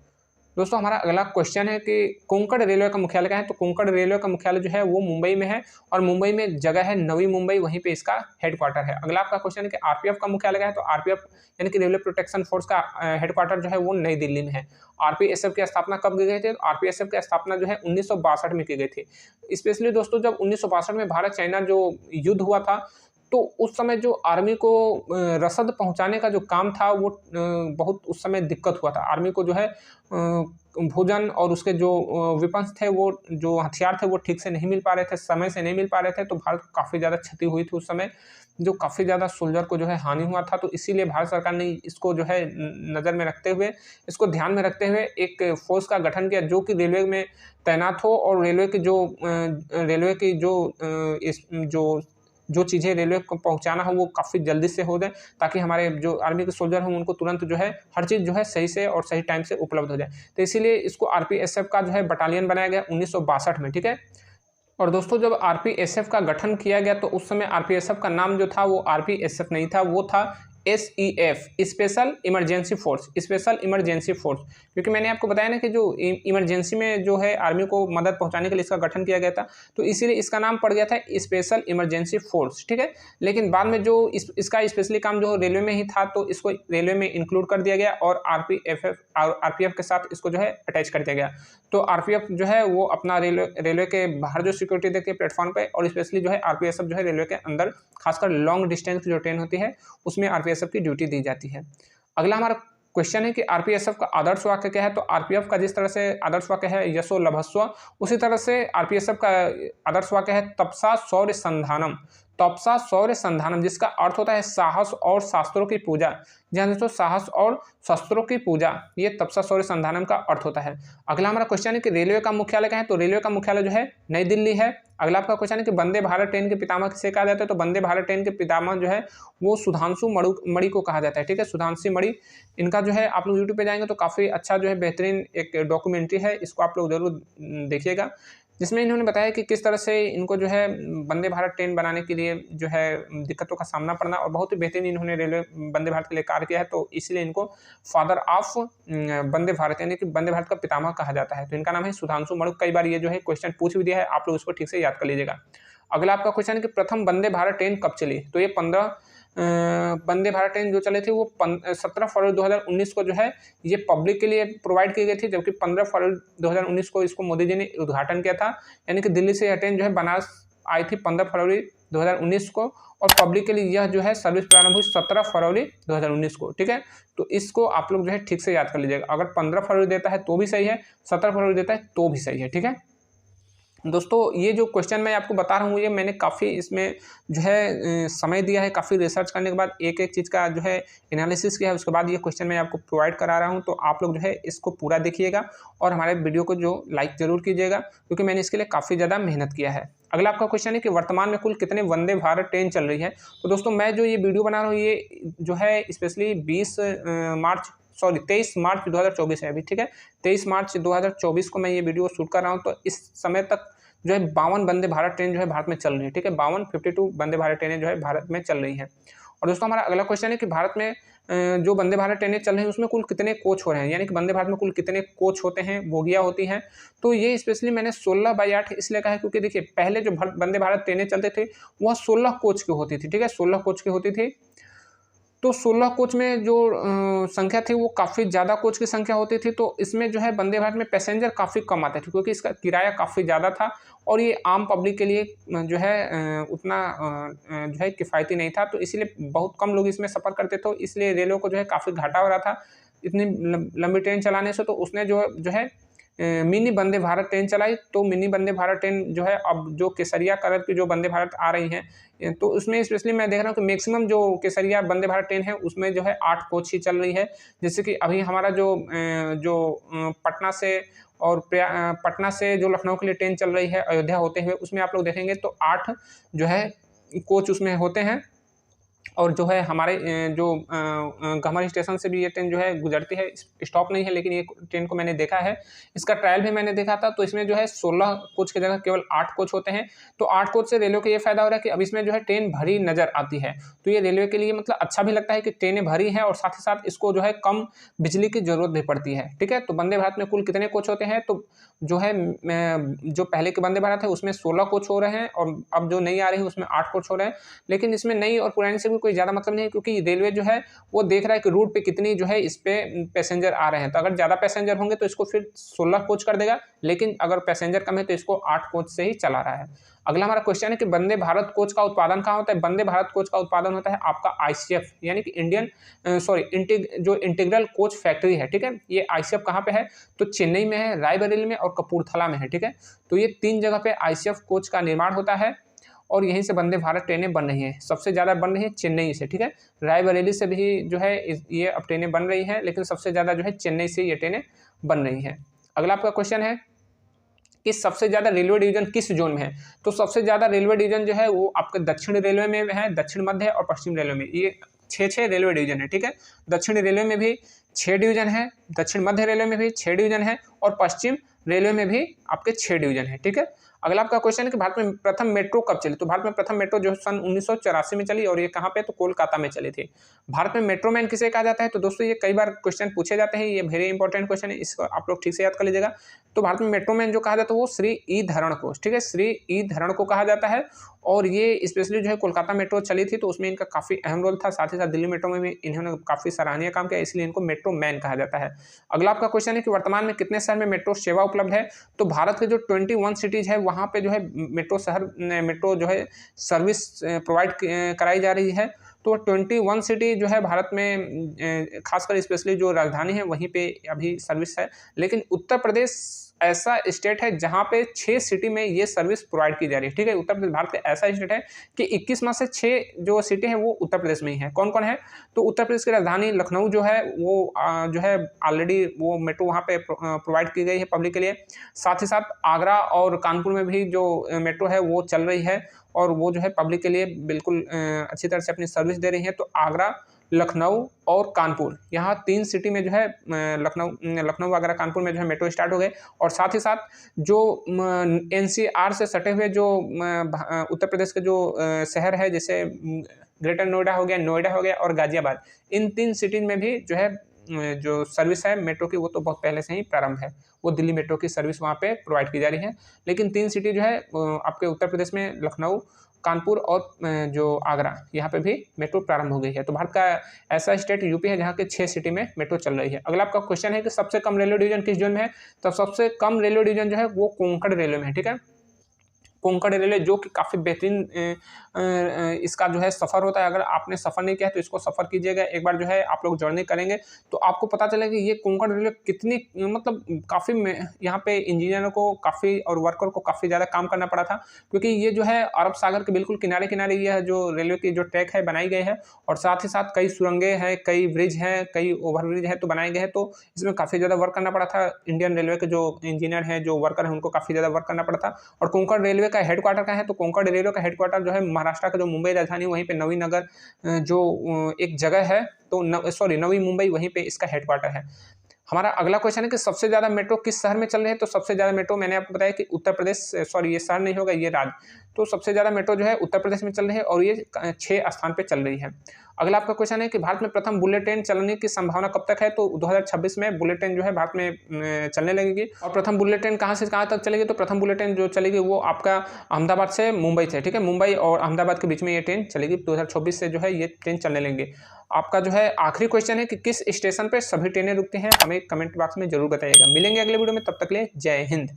दोस्तों हमारा अगला क्वेश्चन है कि कोंकण रेलवे का मुख्यालय कहाँ है। तो कोंकण रेलवे का मुख्यालय जो है वो मुंबई में है और मुंबई में जगह है नवी मुंबई, वहीं पे इसका हेडक्वार्टर है। अगला आपका क्वेश्चन है कि आरपीएफ का मुख्यालय कहाँ है। तो आरपीएफ यानी कि रेलवे प्रोटेक्शन फोर्स का हेडक्वार्टर जो है वो नई दिल्ली में है। आरपीएसएफ की स्थापना कब की गई थी। तो आरपीएसएफ की स्थापना जो है 1962 में की गई थी। स्पेशली दोस्तों जब 1962 में भारत चाइना जो युद्ध हुआ था तो उस समय जो आर्मी को रसद पहुंचाने का जो काम था वो बहुत उस समय दिक्कत हुआ था। आर्मी को जो है भोजन और उसके जो वेपन्स थे, वो जो हथियार थे वो ठीक से नहीं मिल पा रहे थे, समय से नहीं मिल पा रहे थे। तो भारत को काफ़ी ज़्यादा क्षति हुई थी उस समय, जो काफ़ी ज़्यादा सोल्जर को जो है हानि हुआ था। तो इसीलिए भारत सरकार ने इसको जो है नज़र में रखते हुए, इसको ध्यान में रखते हुए एक फोर्स का गठन किया जो कि रेलवे में तैनात हो और रेलवे की जो चीज़ें रेलवे को पहुंचाना हो वो काफ़ी जल्दी से हो जाए, ताकि हमारे जो आर्मी के सोल्जर हैं उनको तुरंत जो है हर चीज़ जो है सही से और सही टाइम से उपलब्ध हो जाए। तो इसीलिए इसको आरपीएसएफ का जो है बटालियन बनाया गया 1962 में, ठीक है। और दोस्तों जब आरपीएसएफ का गठन किया गया तो उस समय आरपीएसएफ का नाम जो था वो आरपीएसएफ नहीं था, वो था SEF, special emergency force, special emergency force. क्योंकि मैंने आपको बताया ना कि जो इमरजेंसी में जो है आर्मी को मदद पहुंचाने के लिए इसका गठन किया गया था, तो इसीलिए इसका नाम पड़ गया था स्पेशल इमरजेंसी फोर्स, ठीक है। लेकिन बाद में जो इसका स्पेशली काम जो रेलवे में ही था तो इसको रेलवे में इंक्लूड कर दिया गया और आरपीएफ के साथ इसको जो है अटैच कर दिया गया। तो आरपीएफ जो है वो अपना रेलवे के बाहर जो सिक्योरिटी देती है प्लेटफॉर्म पे, और स्पेशली जो है आरपीएसएफ जो है रेलवे के अंदर खासकर लॉन्ग डिस्टेंस की जो ट्रेन होती है उसमें आरपीएसएफ की ड्यूटी दी जाती है। अगला हमारा क्वेश्चन है कि आरपीएसएफ का आदर्श वाक्य क्या है। तो आरपीएफ का जिस तरह से आदर्श वाक्य है यशो लभस्व, उसी तरह से आरपीएसएफ का आदर्श वाक्य है तपसा शौर्य संधानम। तपसा शौर्य संधानम जिसका अर्थ होता है साहस और शास्त्रों की पूजा। ध्यान दोस्तों, साहस और शस्त्रों की पूजा, ये तपसा शौर्य संधानम का अर्थ होता है। अगला हमारा क्वेश्चन है कि रेलवे का मुख्यालय कहाँ है। तो रेलवे का मुख्यालय जो है नई दिल्ली है। अगला आपका क्वेश्चन है कि वंदे भारत ट्रेन के पितामह किसे कहा जाता है। तो वंदे भारत ट्रेन के पितामह जो है वो सुधांशु मणि को कहा जाता है, ठीक है। सुधांशु मणि, इनका जो है आप लोग यूट्यूब पे जाएंगे तो काफ़ी अच्छा जो है बेहतरीन एक डॉक्यूमेंट्री है, इसको आप लोग जरूर देखिएगा, जिसमें इन्होंने बताया कि किस तरह से इनको जो है वंदे भारत ट्रेन बनाने के लिए जो है दिक्कतों का सामना पड़ना, और बहुत ही बेहतरीन इन्होंने रेलवे वंदे भारत के लिए कार्य किया है। तो इसलिए इनको फादर ऑफ वंदे भारत यानी कि वंदे भारत का पितामह कहा जाता है। तो इनका नाम है सुधांशु मणि। कई बार ये जो है क्वेश्चन पूछ भी दिया है, आप लोग इसको ठीक से याद कर लीजिएगा। अगला आपका क्वेश्चन है कि प्रथम वंदे भारत ट्रेन कब चली। तो ये वंदे भारत ट्रेन जो चले थे वो 17 फरवरी 2019 को जो है ये पब्लिक के लिए प्रोवाइड की गई थी, जबकि 15 फरवरी 2019 को इसको मोदी जी ने उद्घाटन किया था। यानी कि दिल्ली से यह ट्रेन जो है बनारस आई थी 15 फरवरी 2019 को, और पब्लिक के लिए यह जो है सर्विस प्रारंभ हुई 17 फरवरी 2019 को, ठीक है। तो इसको आप लोग जो है ठीक से याद कर लीजिएगा। अगर 15 फरवरी देता है तो भी सही है, 17 फरवरी देता है तो भी सही है, ठीक है। दोस्तों ये जो क्वेश्चन मैं आपको बता रहा हूँ ये मैंने काफ़ी इसमें जो है समय दिया है, काफ़ी रिसर्च करने के बाद एक एक चीज़ का जो है एनालिसिस किया है, उसके बाद ये क्वेश्चन मैं आपको प्रोवाइड करा रहा हूँ। तो आप लोग जो है इसको पूरा देखिएगा और हमारे वीडियो को जो लाइक ज़रूर कीजिएगा, क्योंकि मैंने इसके लिए काफ़ी ज़्यादा मेहनत किया है। अगला आपका क्वेश्चन है कि वर्तमान में कुल कितने वंदे भारत ट्रेन चल रही है। तो दोस्तों मैं जो ये वीडियो बना रहा हूँ ये जो है स्पेशली 23 मार्च 2024 है अभी, ठीक है। 23 मार्च 2024 को मैं ये वीडियो शूट कर रहा हूँ। तो इस समय तक जो है 52 वंदे भारत ट्रेन जो है भारत में चल रही है, ठीक है। 52 वंदे भारत ट्रेनें जो है भारत में चल रही हैं। और दोस्तों हमारा अगला क्वेश्चन है कि भारत में जो वंदे भारत ट्रेनें चल रही हैं उसमें कुल कितने कोच हो रहे हैं, यानी कि वंदे भारत में कुल कितने कोच होते हैं, बोगियाँ होती हैं। तो ये स्पेशली मैंने 16/8 इसलिए कहा है क्योंकि देखिए पहले जो वंदे भारत ट्रेनें चलते थे वह 16 कोच की होती थी, ठीक है। 16 कोच की होती थी। तो 16 कोच में जो संख्या थी वो काफ़ी ज़्यादा कोच की संख्या होती थी। तो इसमें जो है वंदे भारत में पैसेंजर काफ़ी कम आते थे क्योंकि इसका किराया काफ़ी ज़्यादा था और ये आम पब्लिक के लिए जो है उतना जो है किफ़ायती नहीं था, तो इसीलिए बहुत कम लोग इसमें सफ़र करते थे, इसलिए रेलवे को जो है काफ़ी घाटा हो रहा था इतनी लंबी ट्रेन चलाने से। तो उसने जो है मिनी वंदे भारत ट्रेन चलाई। तो मिनी वंदे भारत ट्रेन जो है अब जो केसरिया कलर की जो वंदे भारत आ रही हैं, तो उसमें स्पेशली मैं देख रहा हूँ कि मैक्सिमम जो केसरिया वंदे भारत ट्रेन है उसमें जो है 8 कोच ही चल रही है। जैसे कि अभी हमारा पटना से और पटना से जो लखनऊ के लिए ट्रेन चल रही है अयोध्या होते हुए, उसमें आप लोग देखेंगे तो 8 जो है कोच उसमें होते हैं। और जो है हमारे गमर स्टेशन से भी ये ट्रेन जो है गुजरती है, स्टॉप नहीं है, लेकिन ये ट्रेन को मैंने देखा है, इसका ट्रायल भी मैंने देखा था। तो इसमें जो है 16 कोच की जगह केवल 8 कोच होते हैं। तो 8 कोच से रेलवे को ये फायदा हो रहा है कि अब इसमें जो है ट्रेन भरी नजर आती है। तो ये रेलवे के लिए मतलब अच्छा भी लगता है कि ट्रेनें भरी हैं और साथ ही साथ इसको जो है कम बिजली की जरूरत भी पड़ती है। ठीक है, तो वंदे भारत में कुल कितने कोच होते हैं? तो जो है जो पहले के वंदे भारत है उसमें 16 कोच हो रहे हैं और अब जो नई आ रही है उसमें 8 कोच हो रहे हैं। लेकिन इसमें नई और पुरानी से भी कोई ज़्यादा मतलब नहीं है, क्योंकि रेलवे जो है वो देख रहा है कि रूट पे कितनी जो है इस पे पैसेंजर आ रहे हैं। तो अगर ज़्यादा पैसेंजर होंगे तो इसको फिर 16 कोच कर देगा, लेकिन अगर पैसेंजर कम है तो इसको 8 कोच से ही चला रहा है। अगला हमारा क्वेश्चन है कि वंदे भारत कोच का उत्पादन कहाँ होता है? वंदे भारत कोच का उत्पादन होता है आपका आईसीएफ यानी कि इंटीग्रल कोच फैक्ट्री है। ठीक है, ये आईसीएफ कहाँ पे है? तो चेन्नई में है, रायबरेली में और कपूरथला में है। ठीक है, तो ये 3 जगह पे आईसीएफ कोच का निर्माण होता है और यहीं से वंदे भारत ट्रेनें बन रही हैं। सबसे ज़्यादा बन रही है चेन्नई से। ठीक है, रायबरेली से भी जो है ये अब ट्रेनें बन रही हैं, लेकिन सबसे ज़्यादा जो है चेन्नई से ये ट्रेनें बन रही हैं। अगला आपका क्वेश्चन है कि सबसे ज़्यादा रेलवे डिवीजन किस जोन में है? तो सबसे ज़्यादा रेलवे डिवीजन जो है वो आपके दक्षिण रेलवे में है, दक्षिण मध्य और पश्चिम रेलवे में। ये 6 रेलवे डिवीजन है। ठीक है, दक्षिण रेलवे में भी 6 डिवीजन है, दक्षिण मध्य रेलवे में भी 6 डिवीजन है और पश्चिम रेलवे में भी आपके 6 डिवीजन है। ठीक है, अगला आपका क्वेश्चन है कि भारत में प्रथम मेट्रो कब चली? तो भारत में प्रथम मेट्रो जो सन 1984 में चली और ये कहाँ पे? तो कोलकाता में चली थी। भारत में मेट्रो मैन किसे कहा जाता है? तो दोस्तों ये कई बार क्वेश्चन पूछे जाते हैं, ये वेरी इंपॉर्टेंट क्वेश्चन है, इसको आप लोग ठीक से याद कर लीजिएगा। तो भारत में मेट्रो मैन जो कहा जाता है वो श्री ई धरण को, ठीक है, श्री ई धरण को कहा जाता है। और ये स्पेशली जो है कोलकाता मेट्रो चली थी तो उसमें इनका काफ़ी अहम रोल था। साथ ही साथ दिल्ली मेट्रो में भी इन्होंने काफ़ी सराहनीय काम किया, इसलिए इनको मेट्रो मैन कहा जाता है। अगला आपका क्वेश्चन है कि वर्तमान में कितने शहर में मेट्रो सेवा उपलब्ध है? तो भारत के जो 21 सिटीज़ है वहाँ पे जो है मेट्रो जो है सर्विस प्रोवाइड कराई जा रही है। तो 21 सिटी जो है भारत में खासकर स्पेशली जो राजधानी है वहीं पे अभी सर्विस है। लेकिन उत्तर प्रदेश ऐसा स्टेट है जहाँ पे 6 सिटी में ये सर्विस प्रोवाइड की जा रही है। ठीक है, उत्तर प्रदेश भारत का ऐसा स्टेट है कि 21 में से 6 जो सिटी हैं वो उत्तर प्रदेश में ही है। कौन कौन है? तो उत्तर प्रदेश की राजधानी लखनऊ जो है वो जो है ऑलरेडी वो मेट्रो वहाँ पे प्रोवाइड की गई है पब्लिक के लिए। साथ ही साथ आगरा और कानपुर में भी जो मेट्रो है वो चल रही है और वो जो है पब्लिक के लिए बिल्कुल अच्छी तरह से अपनी सर्विस दे रही है। तो आगरा, लखनऊ और कानपुर, यहाँ 3 सिटी में जो है लखनऊ, आगरा, कानपुर में जो है मेट्रो स्टार्ट हो गए। और साथ ही साथ जो एनसीआर से सटे हुए जो उत्तर प्रदेश के जो शहर है, जैसे ग्रेटर नोएडा हो गया, नोएडा हो गया और गाजियाबाद, इन 3 सिटीज में भी जो है जो सर्विस है मेट्रो की वो तो बहुत पहले से ही प्रारंभ है। वो दिल्ली मेट्रो की सर्विस वहाँ पे प्रोवाइड की जा रही है। लेकिन 3 सिटी जो है आपके उत्तर प्रदेश में लखनऊ, कानपुर और जो आगरा, यहाँ पे भी मेट्रो प्रारंभ हो गई है। तो भारत का ऐसा स्टेट यूपी है जहाँ के 6 सिटी में मेट्रो चल रही है। अगला आपका क्वेश्चन है कि सबसे कम रेलवे डिवीजन किस जोन में है? तो सबसे कम रेलवे डिवीजन जो है वो कोंकण रेलवे में है। ठीक है, कोंकण रेलवे जो कि काफ़ी बेहतरीन इसका जो है सफ़र होता है। अगर आपने सफ़र नहीं किया है तो इसको सफ़र कीजिएगा, एक बार जो है आप लोग जर्नी करेंगे तो आपको पता चलेगा कि ये कोंकण रेलवे कितनी मतलब काफ़ी यहाँ पे इंजीनियरों को काफ़ी और वर्कर को काफ़ी ज़्यादा काम करना पड़ा था, क्योंकि ये जो है अरब सागर के बिल्कुल किनारे किनारे यह जो रेलवे की जो ट्रैक है बनाई गई है। और साथ ही साथ कई सुरंगें हैं, कई ब्रिज हैं, कई ओवरब्रिज है तो बनाए गए हैं। तो इसमें काफ़ी ज़्यादा वर्क करना पड़ा था। इंडियन रेलवे के जो इंजीनियर हैं, जो वर्कर हैं, उनको काफ़ी ज़्यादा वर्क करना पड़ा था। और कोंकण रेलवे का हेडक्वार्टर कहाँ है? तो कोंकण रेलवे का हेडक्वार्टर जो है महाराष्ट्र का जो मुंबई राजधानी वहीं पे नवी नगर जो एक जगह है, तो नवी मुंबई, वहीं पे इसका हेडक्वार्टर है। हमारा अगला क्वेश्चन है कि सबसे ज़्यादा मेट्रो किस शहर में चल रही है? तो सबसे ज़्यादा मेट्रो मैंने आपको बताया कि उत्तर प्रदेश, ये शहर नहीं होगा, ये राज्य। तो सबसे ज़्यादा मेट्रो जो है उत्तर प्रदेश में चल रही है और ये 6 स्थान पे चल रही है। अगला आपका क्वेश्चन है कि भारत में प्रथम बुलेट ट्रेन चलने की संभावना कब तक है? तो 2026 में बुलेट ट्रेन जो है भारत में चलने लगेगी। और प्रथम बुलेट ट्रेन कहाँ से कहाँ तक चलेगी? तो प्रथम बुलेट ट्रेन जो चलेगी वो आपका अहमदाबाद से मुंबई से, ठीक है, मुंबई और अहमदाबाद के बीच में ये ट्रेन चलेगी। 2024 से जो है ये ट्रेन चलने लगेंगे। आपका जो है आखिरी क्वेश्चन है कि किस स्टेशन पर सभी ट्रेनें रुकती हैं? हमें कमेंट बॉक्स में जरूर बताइएगा। मिलेंगे अगले वीडियो में, तब तक के लिए जय हिंद।